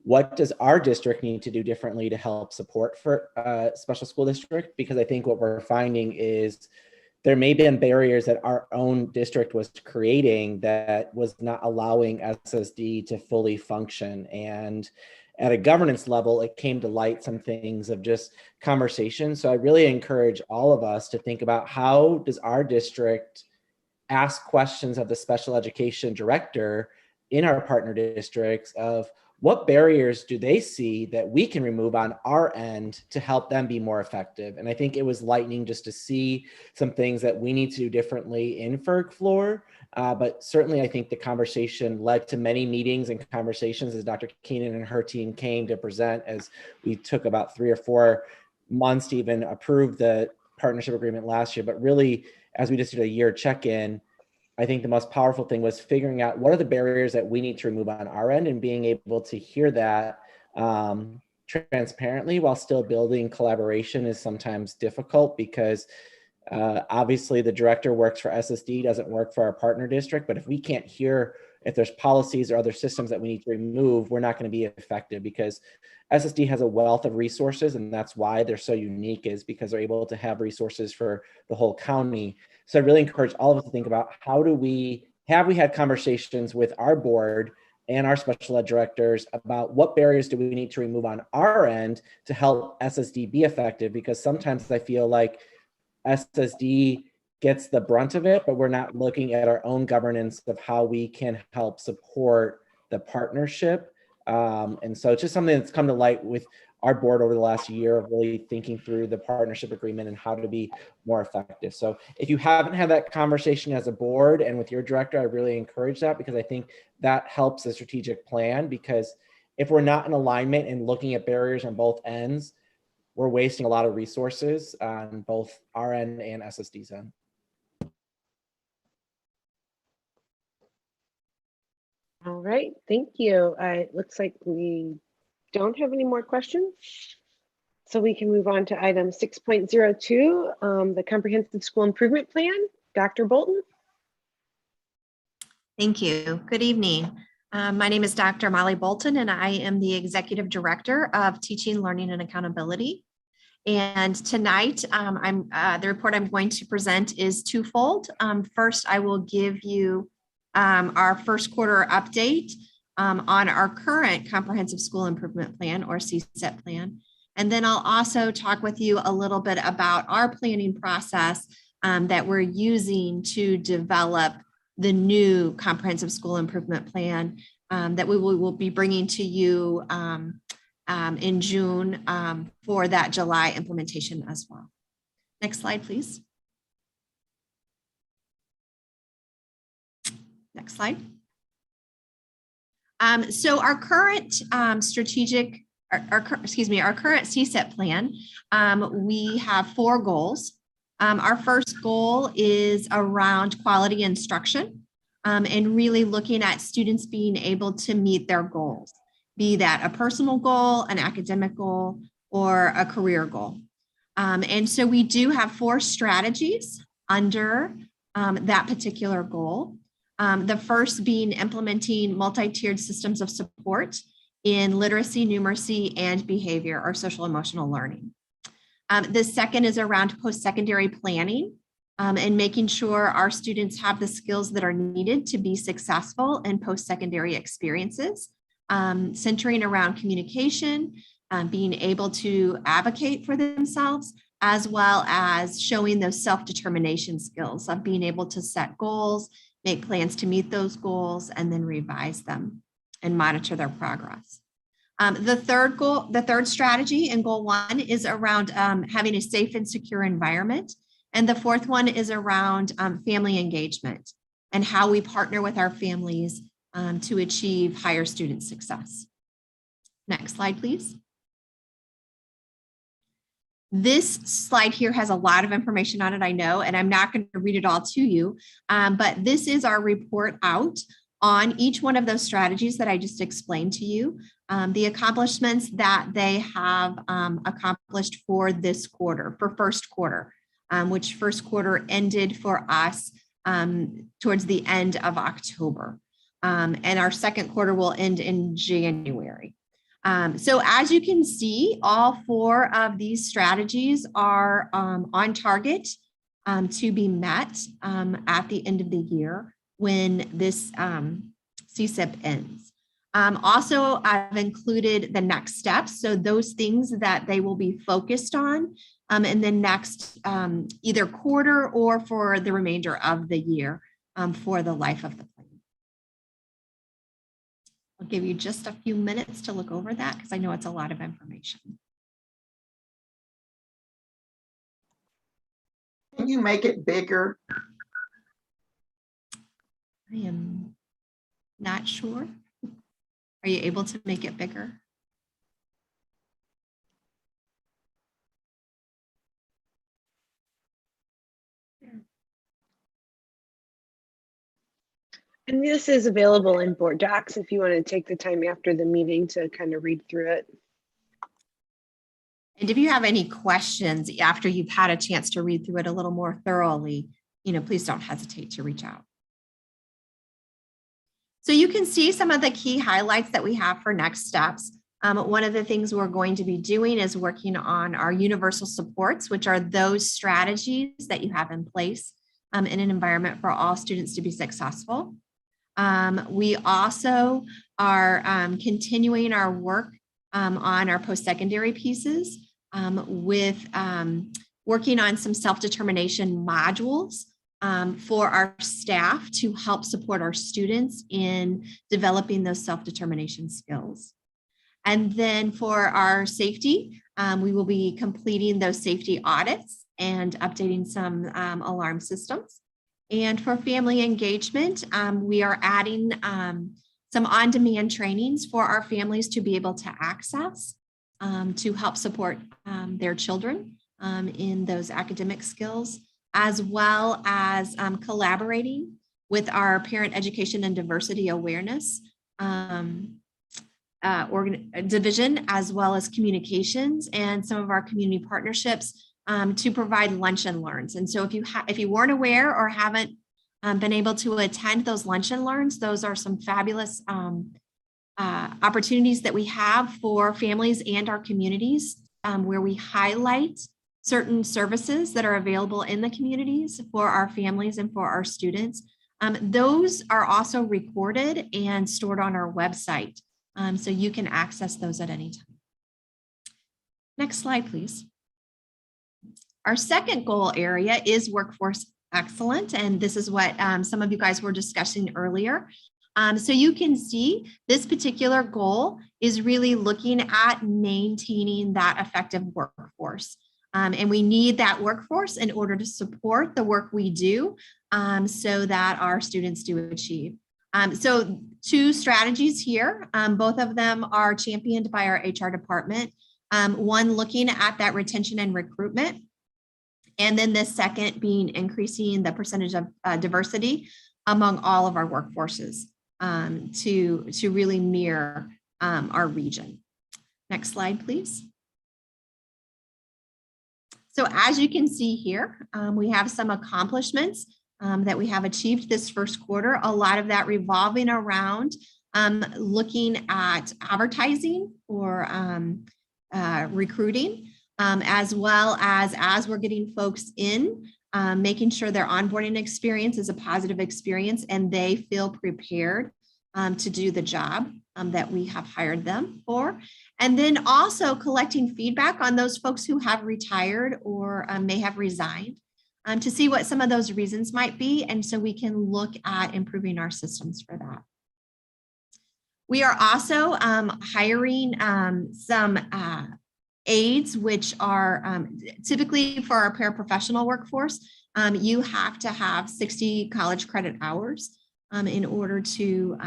what does our district need to do differently to help support for special school district? Because I think what we're finding is there may be barriers that our own district was creating that was not allowing SSD to fully function. And at a governance level, it came to light some things of just conversation. So I really encourage all of us to think about how does our district ask questions of the special education director in our partner districts of what barriers do they see that we can remove on our end to help them be more effective? And I think it was lightning just to see some things that we need to do differently in FERG floor. But certainly I think the conversation led to many meetings and conversations as Dr. Keenan and her team came to present, as we took about 3 or 4 months to even approve the partnership agreement last year. But really, as we just did a year check-in, I think the most powerful thing was figuring out what are the barriers that we need to remove on our end and being able to hear that transparently while still building collaboration is sometimes difficult because obviously the director works for SSD, doesn't work for our partner district. But if we can't hear if there's policies or other systems that we need to remove, we're not going to be effective because SSD has a wealth of resources, and that's why they're so unique, is because they're able to have resources for the whole county. So I really encourage all of us to think about how do we had conversations with our board and our special ed directors about what barriers do we need to remove on our end to help SSD be effective, because sometimes I feel like SSD gets the brunt of it, but we're not looking at our own governance of how we can help support the partnership. And so it's just something that's come to light with our board over the last year of really thinking through the partnership agreement and how to be more effective. So if you haven't had that conversation as a board and with your director, I really encourage that, because I think that helps the strategic plan, because if we're not in alignment and looking at barriers on both ends, we're wasting a lot of resources on both our end and SSD's end. All right, thank you. It looks like we don't have any more questions. So we can move on to item 6.02, the Comprehensive School Improvement Plan. Dr. Bolton. Thank you. Good evening. My name is Dr. Molly Bolton, and I am the Executive Director of Teaching, Learning, and Accountability. And tonight, the report I'm going to present is twofold. First, I will give you our first quarter update on our current Comprehensive School Improvement Plan, or CSIP plan. And then I'll also talk with you a little bit about our planning process that we're using to develop the new Comprehensive School Improvement Plan that we will be bringing to you in June for that July implementation as well. Next slide, please. Next slide. So our current our current CSIP plan, we have 4 goals. Our first goal is around quality instruction and really looking at students being able to meet their goals, be that a personal goal, an academic goal, or a career goal. And so we do have 4 strategies under that particular goal. The first being implementing multi-tiered systems of support in literacy, numeracy, and behavior, or social emotional learning. The second is around post-secondary planning and making sure our students have the skills that are needed to be successful in post-secondary experiences, centering around communication, being able to advocate for themselves, as well as showing those self-determination skills of being able to set goals, make plans to meet those goals, and then revise them and monitor their progress. The third strategy in goal 1 is around having a safe and secure environment. And the fourth one is around family engagement and how we partner with our families to achieve higher student success. Next slide, please. This slide here has a lot of information on it, I know, and I'm not going to read it all to you, but this is our report out on each one of those strategies that I just explained to you, the accomplishments that they have accomplished for this quarter, for first quarter, which first quarter ended for us towards the end of October. And our second quarter will end in January. So as you can see, all 4 of these strategies are on target to be met at the end of the year when this CSIP ends. Also, I've included the next steps. So those things that they will be focused on in the next either quarter or for the remainder of the year for the life of the plan. I'll give you just a few minutes to look over that because I know it's a lot of information. Can you make it bigger? I am not sure. Are you able to make it bigger? And this is available in board docs if you want to take the time after the meeting to kind of read through it. And if you have any questions after you've had a chance to read through it a little more thoroughly, please don't hesitate to reach out. So you can see some of the key highlights that we have for next steps. One of the things we're going to be doing is working on our universal supports, which are those strategies that you have in place in an environment for all students to be successful. We also are continuing our work on our post-secondary pieces with working on some self-determination modules for our staff to help support our students in developing those self-determination skills. And then for our safety, we will be completing those safety audits and updating some alarm systems. And for family engagement, we are adding some on-demand trainings for our families to be able to access to help support their children in those academic skills, as well as collaborating with our parent education and diversity awareness division, as well as communications and some of our community partnerships to provide lunch and learns. And so if you weren't aware or haven't been able to attend those lunch and learns, those are some fabulous opportunities that we have for families and our communities where we highlight certain services that are available in the communities for our families and for our students. Those are also recorded and stored on our website, so you can access those at any time. Next slide, please. Our second goal area is workforce excellence, and this is what some of you guys were discussing earlier. So you can see this particular goal is really looking at maintaining that effective workforce. And we need that workforce in order to support the work we do so that our students do achieve. So two strategies here, both of them are championed by our HR department. One looking at that retention and recruitment, and then the second being increasing the percentage of diversity among all of our workforces to really mirror our region. Next slide, please. So as you can see here, we have some accomplishments that we have achieved this first quarter, a lot of that revolving around looking at advertising or recruiting, as well as we're getting folks in, making sure their onboarding experience is a positive experience and they feel prepared to do the job that we have hired them for. And then also collecting feedback on those folks who have retired or may have resigned to see what some of those reasons might be. And so we can look at improving our systems for that. We are also hiring some aides, which are typically for our paraprofessional workforce. You have to have 60 college credit hours in order to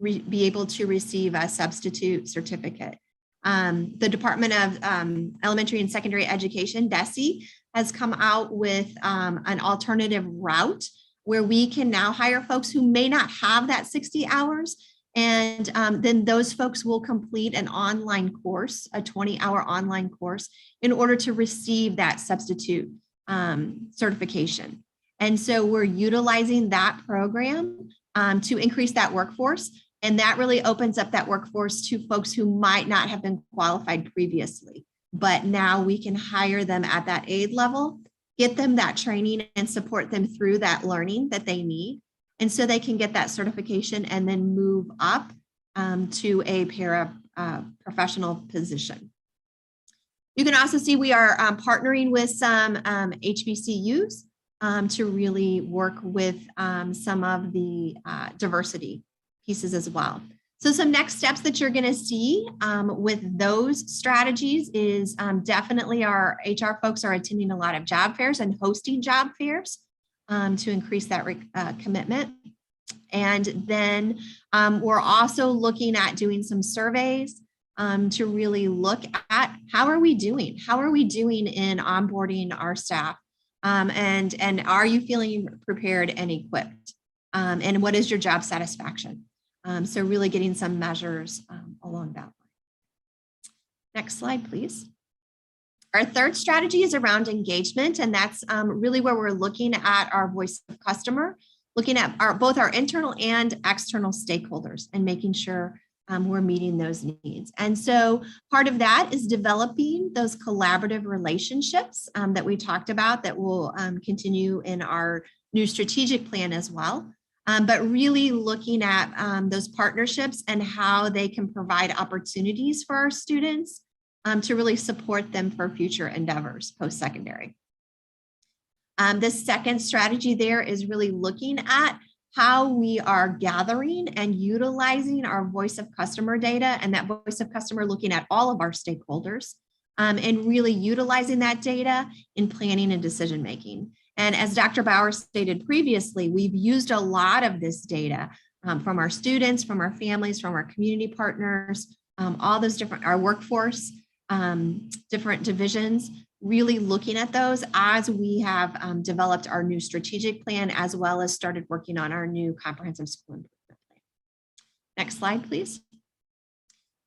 be able to receive a substitute certificate. The Department of Elementary and Secondary Education, DESE, has come out with an alternative route where we can now hire folks who may not have that 60 hours. And then those folks will complete an online course, a 20-hour online course, in order to receive that substitute certification. And so we're utilizing that program to increase that workforce. And that really opens up that workforce to folks who might not have been qualified previously. But now we can hire them at that aide level, get them that training and support them through that learning that they need. And so they can get that certification and then move up to a paraprofessional position. You can also see we are partnering with some HBCUs to really work with some of the diversity pieces as well. So some next steps that you're going to see with those strategies is definitely our HR folks are attending a lot of job fairs and hosting job fairs to increase that commitment. And then we're also looking at doing some surveys to really look at how are we doing? How are we doing in onboarding our staff? And are you feeling prepared and equipped? And what is your job satisfaction? So really getting some measures along that line. Next slide, please. Our third strategy is around engagement, and that's really where we're looking at our voice of customer, looking at both our internal and external stakeholders and making sure we're meeting those needs. And so part of that is developing those collaborative relationships that we talked about that will continue in our new strategic plan as well. but really looking at those partnerships and how they can provide opportunities for our students to really support them for future endeavors post-secondary. The second strategy there is really looking at how we are gathering and utilizing our voice of customer data, and that voice of customer looking at all of our stakeholders and really utilizing that data in planning and decision making. And as Dr. Bauer stated previously, we've used a lot of this data from our students, from our families, from our community partners, all those different, our workforce, different divisions, really looking at those as we have developed our new strategic plan, as well as started working on our new comprehensive school improvement plan. Next slide, please.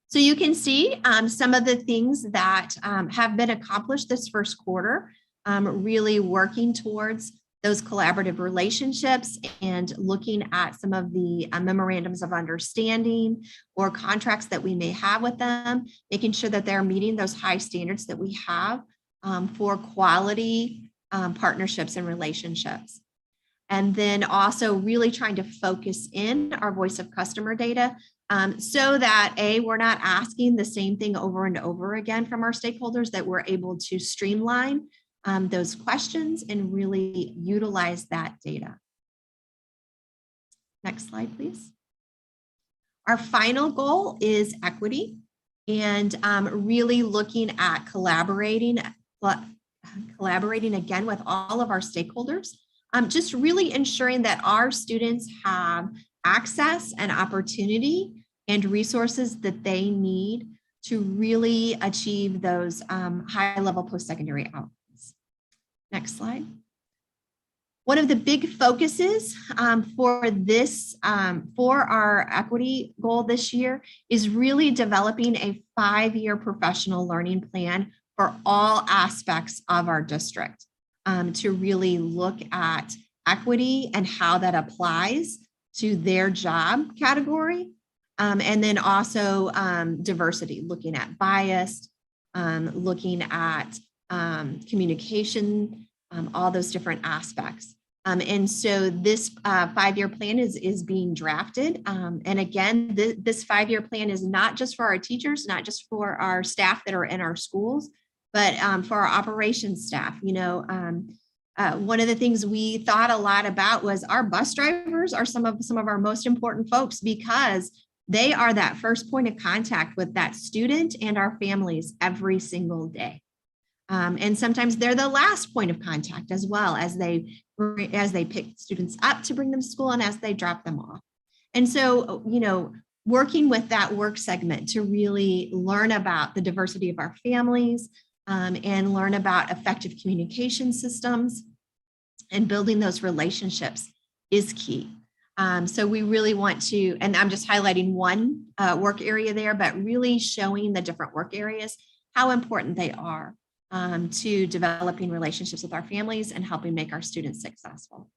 So you can see some of the things that have been accomplished this first quarter, really working towards those collaborative relationships and looking at some of the memorandums of understanding or contracts that we may have with them, making sure that they're meeting those high standards that we have for quality partnerships and relationships. And then also really trying to focus in our voice of customer data so that we're not asking the same thing over and over again from our stakeholders, that we're able to streamline those questions and really utilize that data. Next slide, please. Our final goal is equity, and really looking at collaborating again with all of our stakeholders, just really ensuring that our students have access and opportunity and resources that they need to really achieve those high-level post-secondary outcomes. Next slide. One of the big focuses for our equity goal this year is really developing a 5-year professional learning plan for all aspects of our district to really look at equity and how that applies to their job category. And then also diversity, looking at bias, looking at communication, all those different aspects. And so this 5-year plan is being drafted. And again, this 5-year plan is not just for our teachers, not just for our staff that are in our schools, but for our operations staff. You know, one of the things we thought a lot about was our bus drivers are some of our most important folks, because they are that first point of contact with that student and our families every single day. And sometimes they're the last point of contact as well, as they pick students up to bring them to school and as they drop them off. And so, you know, working with that work segment to really learn about the diversity of our families and learn about effective communication systems and building those relationships is key. So we really want to, and I'm just highlighting one work area there, but really showing the different work areas, how important they are to developing relationships with our families and helping make our students successful.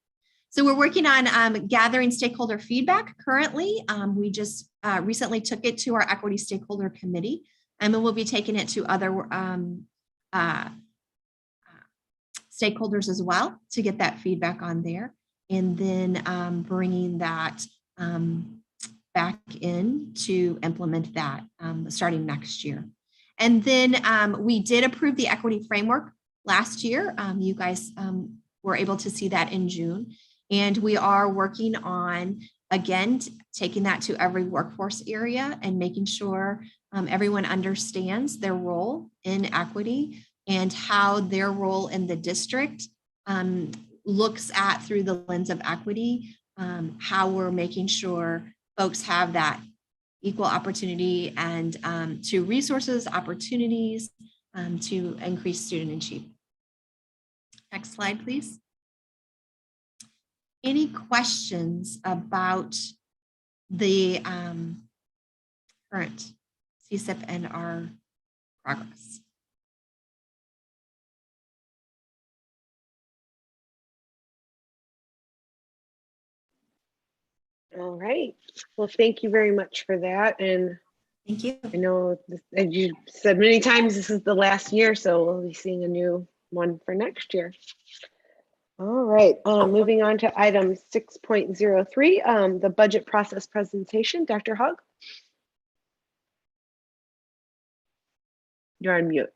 So we're working on gathering stakeholder feedback currently. We just recently took it to our equity stakeholder committee, and then we'll be taking it to other stakeholders as well to get that feedback on there, and then bringing that back in to implement that starting next year. And then we did approve the equity framework last year. You guys were able to see that in June. And we are working on, again, taking that to every workforce area and making sure everyone understands their role in equity and how their role in the district looks at, through the lens of equity, how we're making sure folks have that equal opportunity and to resources, opportunities to increase student achievement. Next slide, please. Any questions about the current CSIP and our progress? All right. Well, thank you very much for that. And thank you. I know, as you said many times, this is the last year, so we'll be seeing a new one for next year. All right, moving on to item 6.03, the budget process presentation. Dr. Hogg? You're on mute.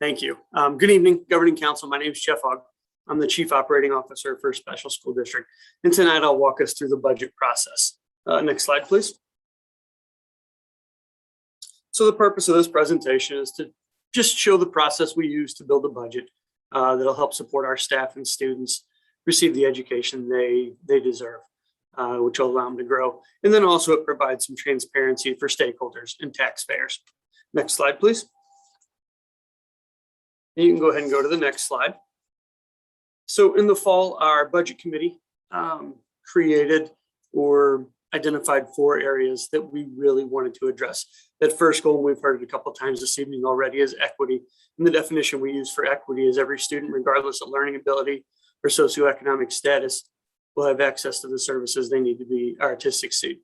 Thank you. Good evening, Governing Council. My name is Jeff Hogg. I'm the Chief Operating Officer for Special School District. And tonight I'll walk us through the budget process. Next slide, please. So the purpose of this presentation is to just show the process we use to build a budget that'll help support our staff and students receive the education they deserve, which will allow them to grow. And then also it provides some transparency for stakeholders and taxpayers. Next slide, please. You can go ahead and go to the next slide. So in the fall, our budget committee created or identified 4 areas that we really wanted to address. That first goal, we've heard it a couple of times this evening already, is equity. And the definition we use for equity is every student, regardless of learning ability or socioeconomic status, will have access to the services they need to be to succeed.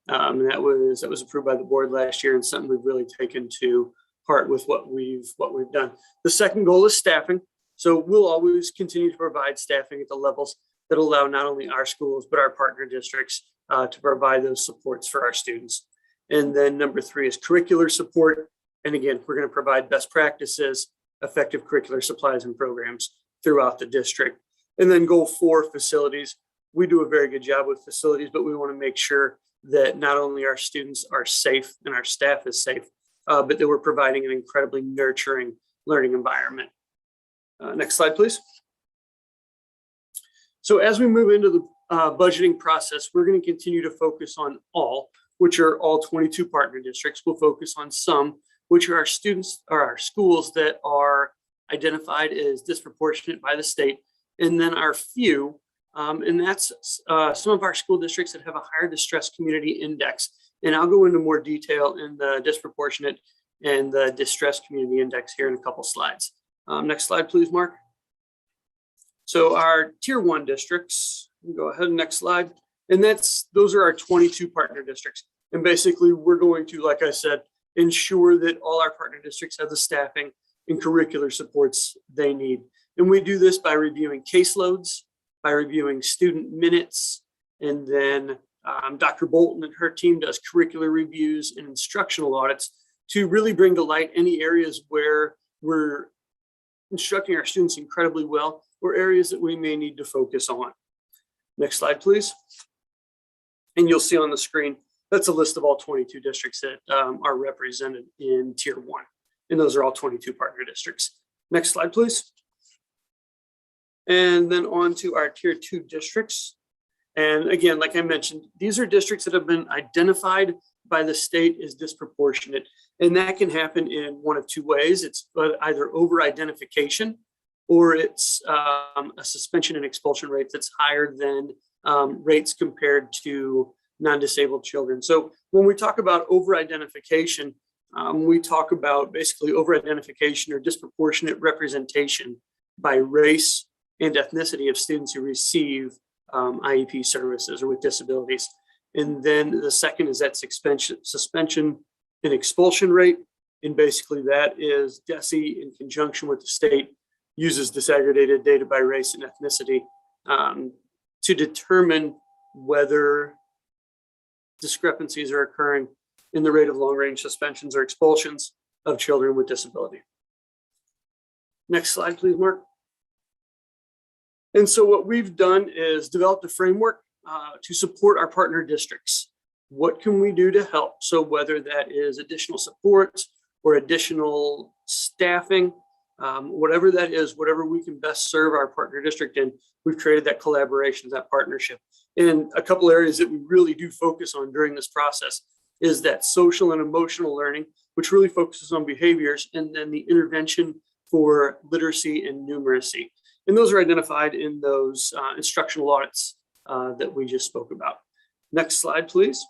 And that was approved by the board last year, and something we've really taken to heart with what we've done. The second goal is staffing. So we'll always continue to provide staffing at the levels that allow not only our schools, but our partner districts to provide those supports for our students. And then number 3 is curricular support. And again, we're going to provide best practices, effective curricular supplies and programs throughout the district. And then goal 4, facilities. We do a very good job with facilities, but we want to make sure that not only our students are safe and our staff is safe, but that we're providing an incredibly nurturing learning environment. Next slide, please. So as we move into the budgeting process, we're going to continue to focus on all, which are all 22 partner districts. We'll focus on some, which are our students or our schools that are identified as disproportionate by the state. And then our few, and that's some of our school districts that have a higher distress community index. And I'll go into more detail in the disproportionate and the distress community index here in a couple slides. Next slide, please, Mark. So our tier 1 districts, go ahead, next slide. And those are our 22 partner districts. And basically we're going to, like I said, ensure that all our partner districts have the staffing and curricular supports they need. And we do this by reviewing caseloads, by reviewing student minutes, and then Dr. Bolton and her team does curricular reviews and instructional audits to really bring to light any areas where we're instructing our students incredibly well or areas that we may need to focus on. Next slide, please. And you'll see on the screen, that's a list of all 22 districts that are represented in tier 1. And those are all 22 partner districts. Next slide, please. And then on to our tier 2 districts. And again, like I mentioned, these are districts that have been identified by the state as disproportionate. And that can happen in one of 2 ways. It's either over-identification or it's a suspension and expulsion rate that's higher than rates compared to non-disabled children. So when we talk about over-identification, we talk about basically over-identification or disproportionate representation by race and ethnicity of students who receive IEP services or with disabilities. And then the second is that suspension and expulsion rate. And basically that is DESE in conjunction with the state uses disaggregated data by race and ethnicity to determine whether discrepancies are occurring in the rate of long-range suspensions or expulsions of children with disability. Next slide, please, Mark. And so what we've done is developed a framework to support our partner districts. What can we do to help? So whether that is additional supports or additional staffing, whatever that is, whatever we can best serve our partner district in, we've created that collaboration, that partnership. And a couple areas that we really do focus on during this process is that social and emotional learning, which really focuses on behaviors, and then the intervention for literacy and numeracy. And those are identified in those instructional audits that we just spoke about. Next slide, please.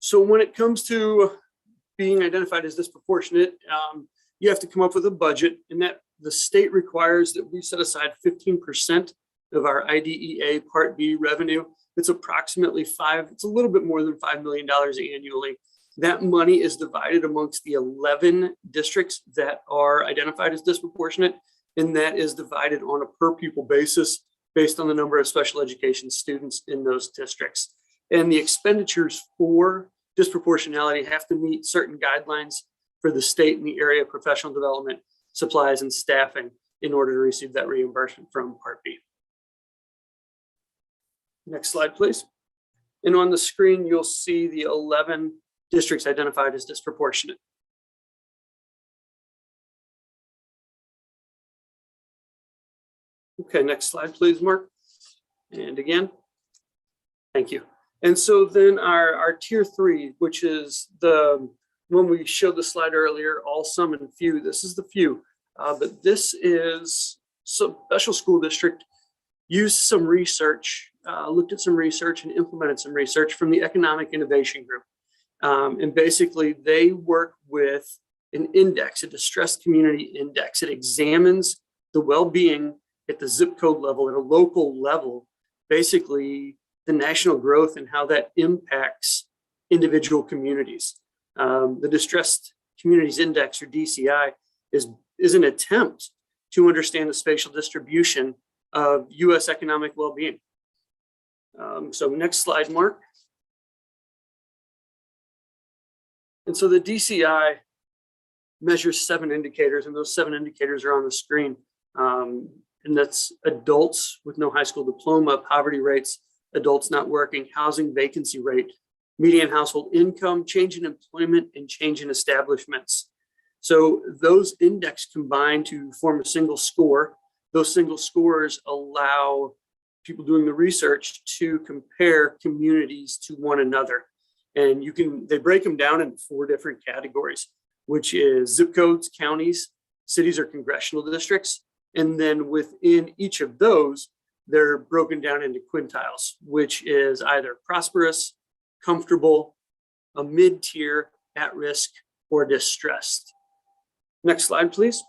So when it comes to being identified as disproportionate, you have to come up with a budget, and that the state requires that we set aside 15% of our IDEA Part B revenue. It's approximately it's a little bit more than $5 million annually That money is divided amongst the 11 districts that are identified as disproportionate, and that is divided on a per pupil basis based on the number of special education students in those districts. And the expenditures for disproportionality have to meet certain guidelines for the state in the area of professional development, supplies, and staffing in order to receive that reimbursement from Part B. Next slide, please. And on the screen, you'll see the 11 districts identified as disproportionate. Okay, next slide, please, Mark. And again, thank you. And so then our tier 3, which is the when we showed the slide earlier, all, some, and few, this is the few. But this is some special school district used some research, looked at some research and implemented some research from the Economic Innovation Group. And basically they work with an index, a distressed community index. It examines the well-being at the zip code level, at a local level, basically the national growth and how that impacts individual communities. The Distressed Communities Index, or DCI, is an attempt to understand the spatial distribution of U.S. economic well-being. So next slide, Mark. And so the DCI measures 7 indicators, and those 7 indicators are on the screen. And that's adults with no high school diploma, poverty rates, adults not working, housing vacancy rate, median household income, change in employment, and change in establishments. So those index combine to form a single score. Those single scores allow people doing the research to compare communities to one another. And they break them down into 4 different categories, which is zip codes, counties, cities or congressional districts. And then within each of those, they're broken down into quintiles, which is either prosperous, comfortable, a mid-tier, at risk, or distressed. Next slide, please.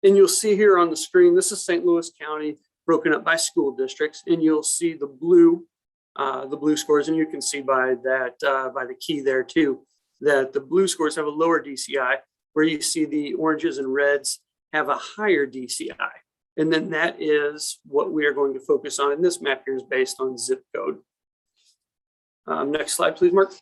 And you'll see here on the screen, this is St. Louis County broken up by school districts, and you'll see the blue scores, and you can see by that, by the key there too, that the blue scores have a lower DCI, where you see the oranges and reds have a higher DCI. And then that is what we are going to focus on in this map here, is based on zip code. Next slide, please, Mark.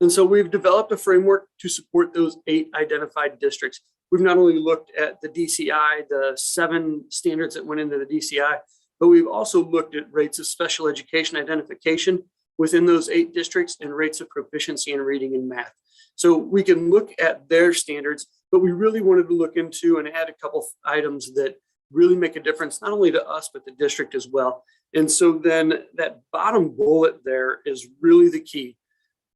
And so we've developed a framework to support those 8 identified districts. We've not only looked at the DCI, the 7 standards that went into the DCI, but we've also looked at rates of special education identification within those 8 districts and rates of proficiency in reading and math. So we can look at their standards, but we really wanted to look into and add a couple items that really make a difference, not only to us, but the district as well. And so then that bottom bullet there is really the key.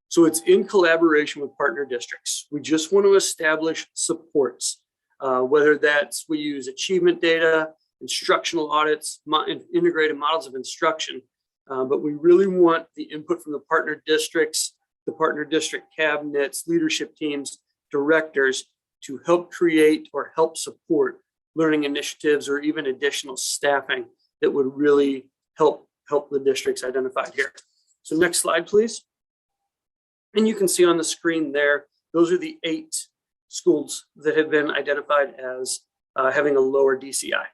So it's in collaboration with partner districts. We just want to establish supports, whether that's we use achievement data, instructional audits, integrated models of instruction, but we really want the input from the partner districts, the partner district cabinets, leadership teams, directors to help create or help support learning initiatives or even additional staffing that would really help the districts identified here. So next slide, please. And you can see on the screen there, those are the 8 schools that have been identified as having a lower DCI.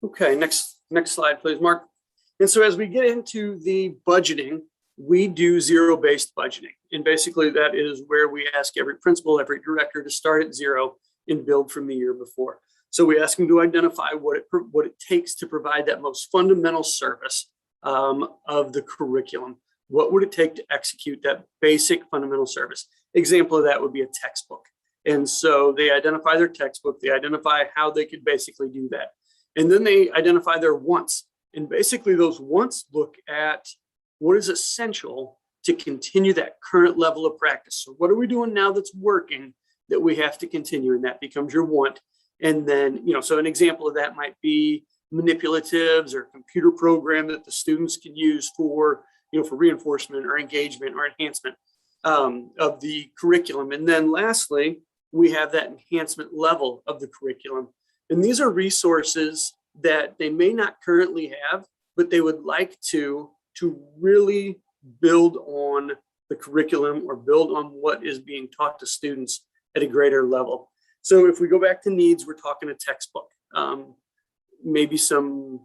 Okay, next slide, please, Mark. And so as we get into the budgeting, we do zero-based budgeting. And basically that is where we ask every principal, every director to start at 0 and build from the year before. So we ask them to identify what it takes to provide that most fundamental service of the curriculum. What would it take to execute that basic fundamental service? Example of that would be a textbook. And so they identify their textbook, they identify how they could basically do that. And then they identify their wants. And basically those wants look at what is essential to continue that current level of practice. So what are we doing now that's working that we have to continue? And that becomes your want. And then, so an example of that might be manipulatives or computer program that the students can use for, for reinforcement or engagement or enhancement of the curriculum. And then lastly, we have that enhancement level of the curriculum. And these are resources that they may not currently have, but they would like to really build on the curriculum or build on what is being taught to students at a greater level. So if we go back to needs, we're talking a textbook, maybe some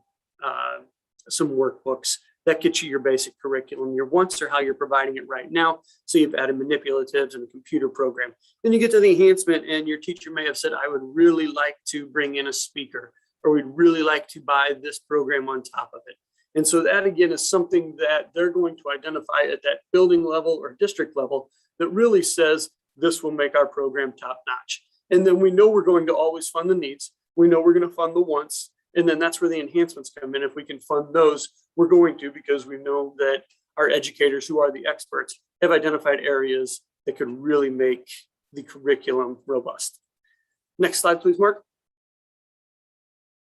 workbooks that get you your basic curriculum. Your wants are how you're providing it right now. So you've added manipulatives and a computer program. Then you get to the enhancement and your teacher may have said, I would really like to bring in a speaker, or we'd really like to buy this program on top of it. And so that again is something that they're going to identify at that building level or district level that really says this will make our program top notch. And then we know we're going to always fund the needs. We know we're going to fund the wants. And then that's where the enhancements come in. If we can fund those, we're going to, because we know that our educators who are the experts have identified areas that could really make the curriculum robust. Next slide, please, Mark.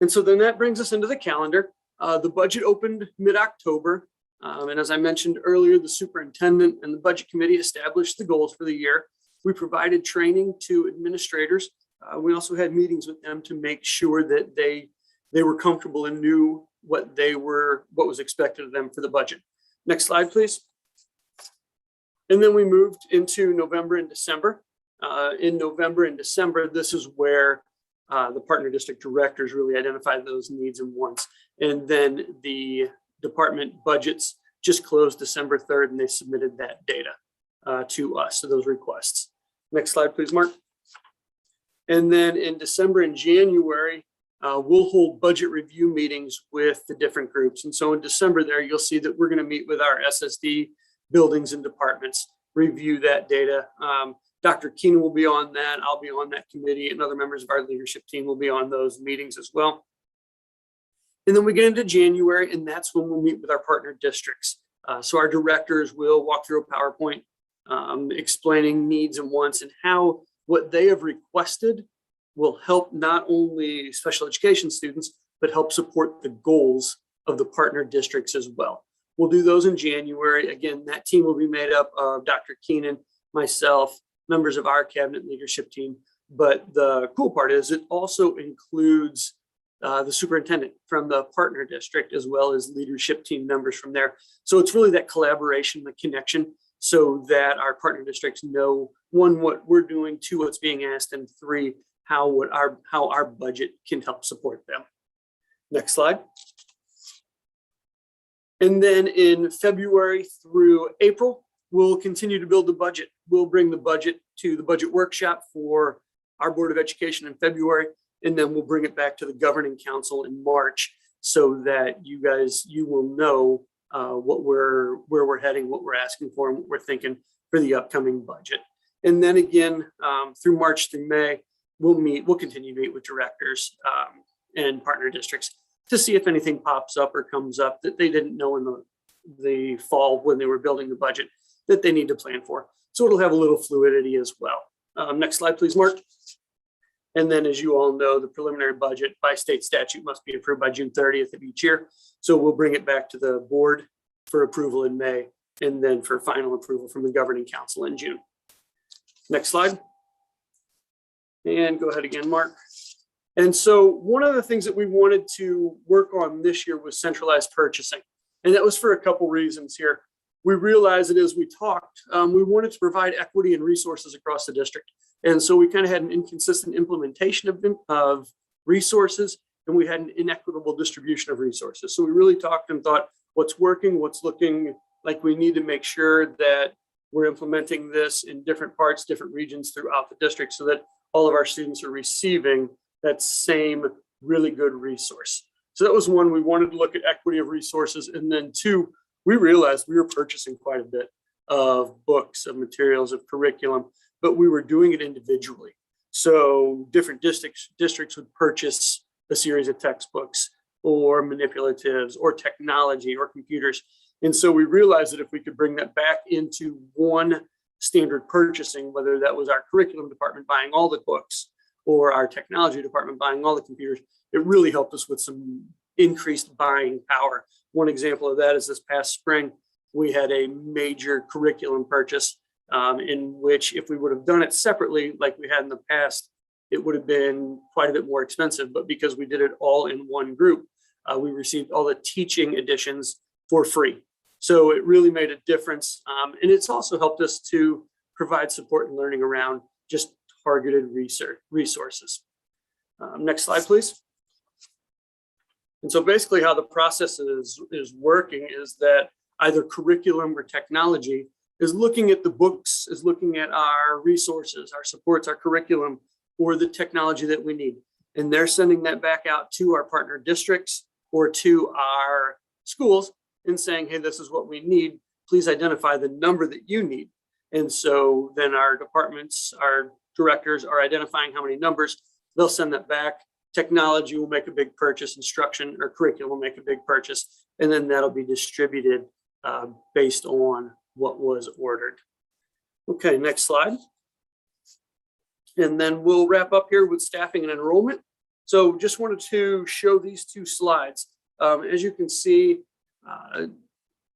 And so then that brings us into the calendar. The budget opened mid-October. And as I mentioned earlier, the superintendent and the budget committee established the goals for the year. We provided training to administrators. We also had meetings with them to make sure that they were comfortable and knew what was expected of them for the budget. Next slide, please. And then we moved into November and December. In November and December, this is where the partner district directors really identified those needs and wants. And then the department budgets just closed December 3rd, and they submitted that data to us, so those requests. Next slide, please, Mark. And then in December and January, we'll hold budget review meetings with the different groups. And so in December there, you'll see that we're going to meet with our SSD buildings and departments, review that data. Dr. Keenan will be on that. I'll be on that committee, and other members of our leadership team will be on those meetings as well. And then we get into January, and that's when we'll meet with our partner districts. So our directors will walk through a PowerPoint explaining needs and wants and how what they have requested will help not only special education students, but help support the goals of the partner districts as well. We'll do those in January. Again, that team will be made up of Dr. Keenan, myself, members of our cabinet leadership team. But the cool part is it also includes the superintendent from the partner district, as well as leadership team members from there. So it's really that collaboration, the connection, so that our partner districts know, one, what we're doing, two, what's being asked, and three, how our budget can help support them. Next slide. And then in February through April, we'll continue to build the budget. We'll bring the budget to the budget workshop for our Board of Education in February, and then we'll bring it back to the Governing Council in March, so that you will know where we're heading, what we're asking for, and what we're thinking for the upcoming budget. And then again, through March through May, we'll continue to meet with directors and partner districts to see if anything pops up or comes up that they didn't know in the fall when they were building the budget that they need to plan for. So it'll have a little fluidity as well. Next slide, please, Mark. And then, as you all know, the preliminary budget by state statute must be approved by June 30th of each year. So we'll bring it back to the board for approval in May, and then for final approval from the Governing Council in June. Next slide. And go ahead again, Mark. And so one of the things that we wanted to work on this year was centralized purchasing. And that was for a couple reasons here. We realized that as we talked, we wanted to provide equity and resources across the district. And so we kind of had an inconsistent implementation of resources, and we had an inequitable distribution of resources. So we really talked and thought, what's working, what's looking like we need to make sure that we're implementing this in different parts, different regions throughout the district, so that all of our students are receiving that same really good resource. So that was one, we wanted to look at equity of resources. And then two, we realized we were purchasing quite a bit of books, of materials, of curriculum, but we were doing it individually. So different districts would purchase a series of textbooks or manipulatives or technology or computers. And so we realized that if we could bring that back into one standard purchasing, whether that was our curriculum department buying all the books or our technology department buying all the computers, it really helped us with some increased buying power. One example of that is this past spring, we had a major curriculum purchase in which, if we would have done it separately like we had in the past, it would have been quite a bit more expensive, but because we did it all in one group, we received all the teaching editions for free. So it really made a difference. And it's also helped us to provide support and learning around just targeted resources. Next slide, please. And so basically how the process is working is that either curriculum or technology is looking at the books, is looking at our resources, our supports, our curriculum, or the technology that we need. And they're sending that back out to our partner districts or to our schools and saying, hey, this is what we need. Please identify the number that you need. And so then our departments, our directors are identifying how many numbers. They'll send that back. Technology will make a big purchase, instruction or curriculum will make a big purchase, and then that'll be distributed based on what was ordered. Okay, next slide. And then we'll wrap up here with staffing and enrollment. So just wanted to show these two slides. As you can see,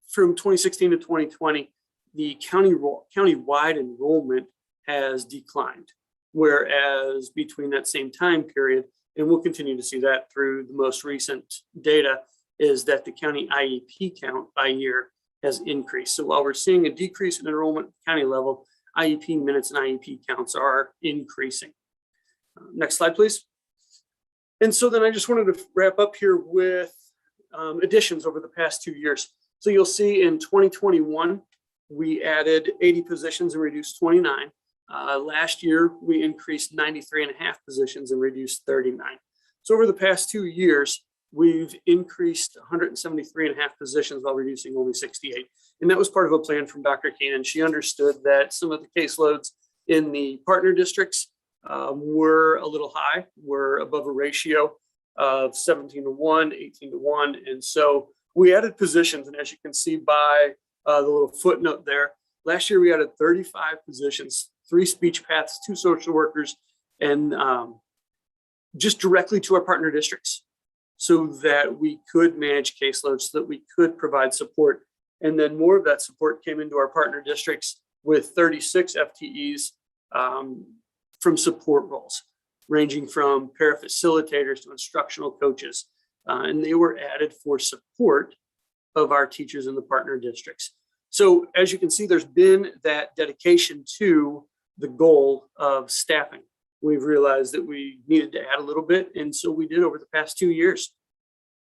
from 2016 to 2020, the county-wide enrollment has declined, whereas between that same time period, and we'll continue to see that through the most recent data, is that the county IEP count by year has increased. So while we're seeing a decrease in enrollment at the county level, IEP minutes and IEP counts are increasing. Next slide, please. And so then I just wanted to wrap up here with additions over the past 2 years. So you'll see in 2021, we added 80 positions and reduced 29. Last year, we increased 93.5 positions and reduced 39. So over the past 2 years, we've increased 173.5 positions while reducing only 68. And that was part of a plan from Dr. Keenan. She understood that some of the caseloads in the partner districts were a little high, were above a ratio of 17-to-1, 18-to-1. And so we added positions. And as you can see by the little footnote there, last year we added 35 positions, 3 speech paths, 2 social workers, and just directly to our partner districts so that we could manage caseloads, so that we could provide support. And then more of that support came into our partner districts with 36 FTEs from support roles, ranging from parafacilitators to instructional coaches. And they were added for support of our teachers in the partner districts. So as you can see, there's been that dedication to the goal of staffing. We've realized that we needed to add a little bit, and so we did over the past 2 years.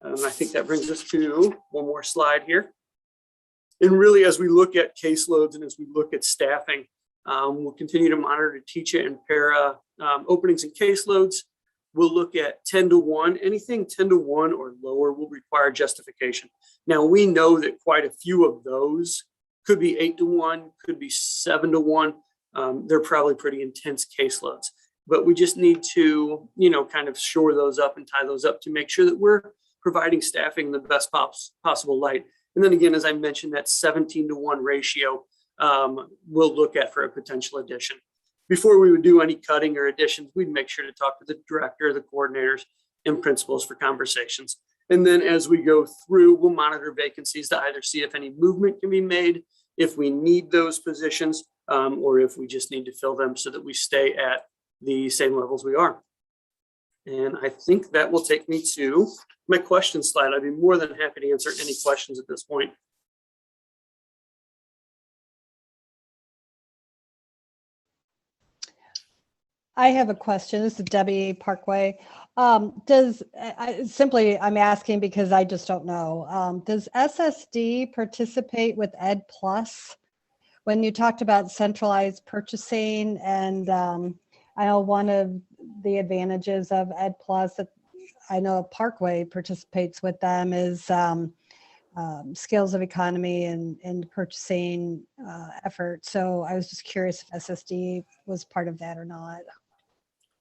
I think that brings us to one more slide here. And really, as we look at caseloads and as we look at staffing, we'll continue to monitor teacher and para openings and caseloads. We'll look at 10-to-1. Anything 10-to-1 or lower will require justification. Now, we know that quite a few of those could be 8-to-1, could be 7-to-1. They're probably pretty intense caseloads, but we just need to, kind of shore those up and tie those up to make sure that we're providing staffing in the best possible light. And then again, as I mentioned, that 17-to-1 ratio we'll look at for a potential addition. Before we would do any cutting or additions, we'd make sure to talk to the director, the coordinators, and principals for conversations. And then as we go through, we'll monitor vacancies to either see if any movement can be made, if we need those positions, or if we just need to fill them so that we stay at the same levels we are. And I think that will take me to my question slide. I'd be more than happy to answer any questions at this point. I have a question. This is Debbie Parkway. I'm asking because I just don't know. Does SSD participate with Ed Plus? When you talked about centralized purchasing, and I know one of the advantages of Ed Plus that I know Parkway participates with them is skills of economy and purchasing effort. So I was just curious if SSD was part of that or not.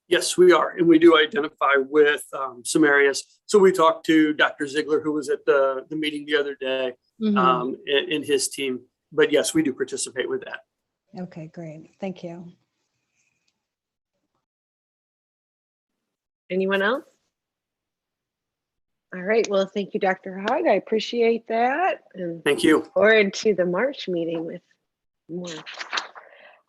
Yes, we are. And we do identify with some areas. So we talked to Dr. Ziegler, who was at the meeting the other day, in his team. But yes, we do participate with that. Okay, great. Thank you. Anyone else? All right. Well, thank you, Dr. Hogg. I appreciate that. And thank you. Forward to the March meeting with more.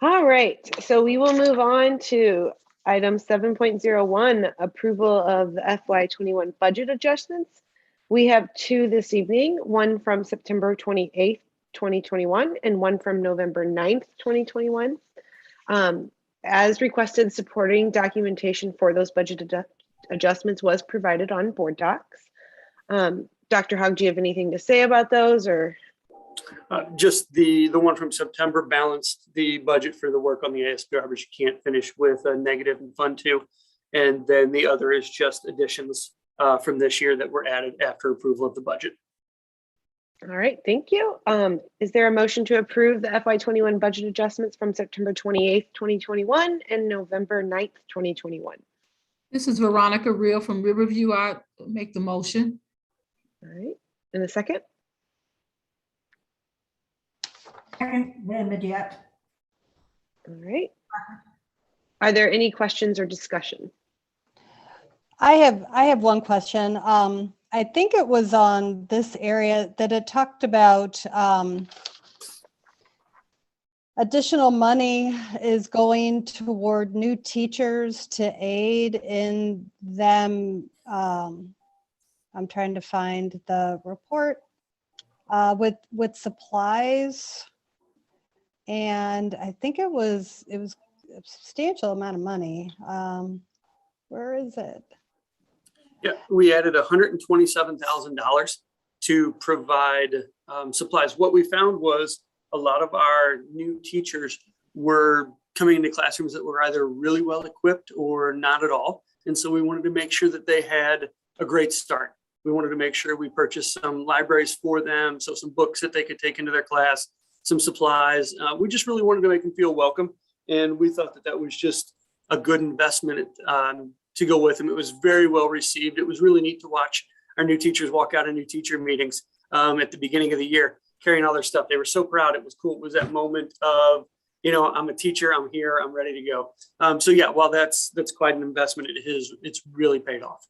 All right. So we will move on to Item 7.01, approval of the FY21 budget adjustments. We have two this evening, one from September 28th, 2021, and one from November 9th, 2021. As requested, supporting documentation for those budget adjustments was provided on board docs. Dr. Hogg, do you have anything to say about those, or? Just the one from September balanced the budget for the work on the ASBR, but you can't finish with a negative in Fund 2. And then the other is just additions from this year that were added after approval of the budget. All right, thank you. Is there a motion to approve the FY21 budget adjustments from September 28th, 2021 and November 9th, 2021? This is Veronica Real from Riverview. I make the motion. All right, in a second. Second, Lynn Mediette. All right. Are there any questions or discussion? I have one question. I think it was on this area that it talked about additional money is going toward new teachers to aid in them. I'm trying to find the report with supplies. And I think it was a substantial amount of money. Where is it? Yeah, we added $127,000 to provide supplies. What we found was a lot of our new teachers were coming into classrooms that were either really well equipped or not at all. And so we wanted to make sure that they had a great start. We wanted to make sure we purchased some libraries for them, so some books that they could take into their class, some supplies. We just really wanted to make them feel welcome. And we thought that that was just a good investment to go with them. It was very well received. It was really neat to watch our new teachers walk out of new teacher meetings at the beginning of the year, carrying all their stuff. They were so proud. It was cool. It was that moment of, you know, I'm a teacher, I'm here, I'm ready to go. So yeah, while that's quite an investment, it's really paid off.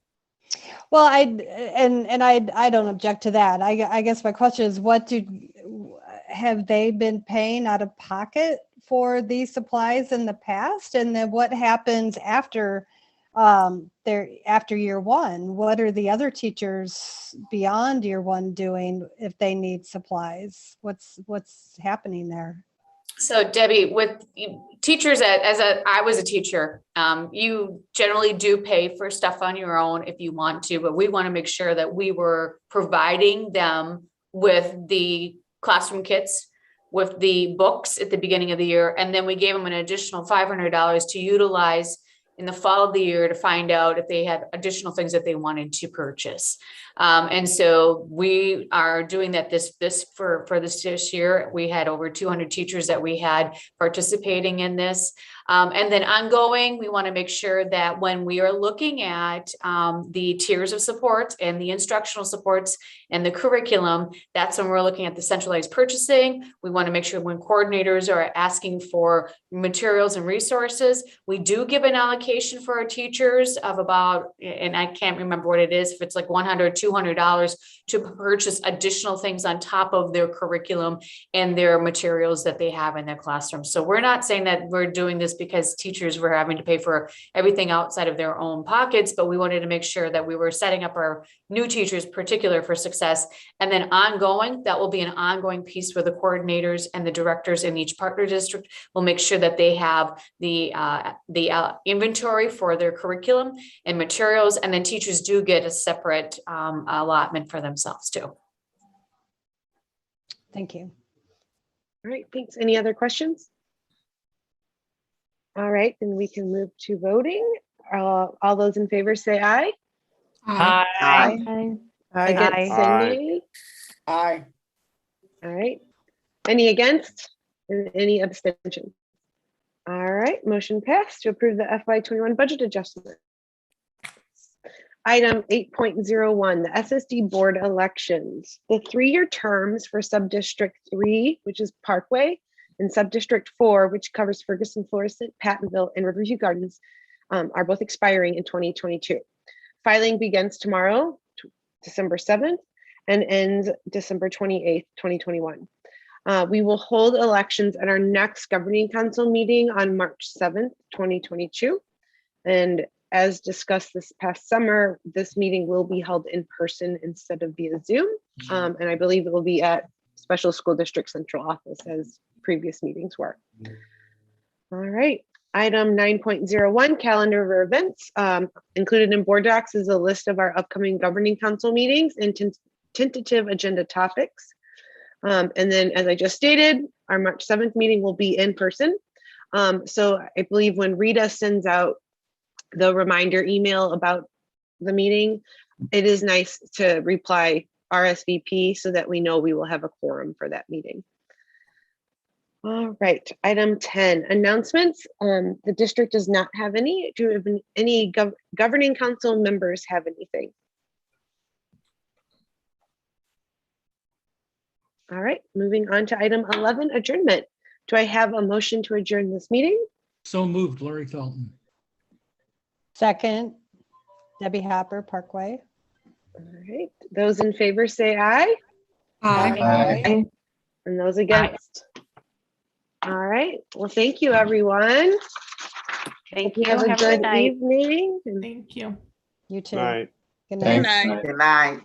Well, I don't object to that. I guess my question is, have they been paying out of pocket for these supplies in the past? And then what happens after after year one? What are the other teachers beyond year one doing if they need supplies? What's happening there? So Debbie, with teachers, I was a teacher, you generally do pay for stuff on your own if you want to, but we want to make sure that we were providing them with the classroom kits, with the books at the beginning of the year. And then we gave them an additional $500 to utilize in the fall of the year to find out if they had additional things that they wanted to purchase. And so we are doing that for this year. We had over 200 teachers that we had participating in this. And then ongoing, we want to make sure that when we are looking at the tiers of support and the instructional supports and the curriculum, that's when we're looking at the centralized purchasing. We want to make sure when coordinators are asking for materials and resources, we do give an allocation for our teachers of about, and I can't remember what it is, if it's like $100, $200 to purchase additional things on top of their curriculum and their materials that they have in their classroom. So we're not saying that we're doing this because teachers were having to pay for everything outside of their own pockets, but we wanted to make sure that we were setting up our new teachers particular for success. And then ongoing, that will be an ongoing piece where the coordinators and the directors in each partner district will make sure that they have the inventory for their curriculum and materials. And then teachers do get a separate allotment for themselves too. Thank you. All right, thanks. Any other questions? All right, then we can move to voting. All those in favor say aye. Aye. Aye. Against, say nay. Aye. All right. Any against? And any abstention? All right, motion passed to approve the FY21 budget adjustment. Item 8.01, the SSD board elections. The 3-year terms for Subdistrict 3, which is Parkway, and Subdistrict 4, which covers Ferguson, Florissant, Pattonville, and Riverview Gardens, are both expiring in 2022. Filing begins tomorrow, December 7th, and ends December 28th, 2021. We will hold elections at our next governing council meeting on March 7th, 2022. And as discussed this past summer, this meeting will be held in person instead of via Zoom. And I believe it will be at Special School District Central Office as previous meetings were. All right. Item 9.01, calendar of events. Included in board docs is a list of our upcoming governing council meetings and tentative agenda topics. And then, as I just stated, our March 7th meeting will be in person. So I believe when Rita sends out the reminder email about the meeting, it is nice to reply RSVP so that we know we will have a quorum for that meeting. All right, item 10, announcements. The district does not have any. Do any governing council members have anything? All right, moving on to item 11, adjournment. Do I have a motion to adjourn this meeting? So moved, Larry Felton. Second, Debbie Hopper, Parkway. All right, those in favor say aye. Aye. And those against? All right, well, thank you, everyone. Thank you. Have a Have a good good night. evening. Thank you. You too. Right. Good night. Good night.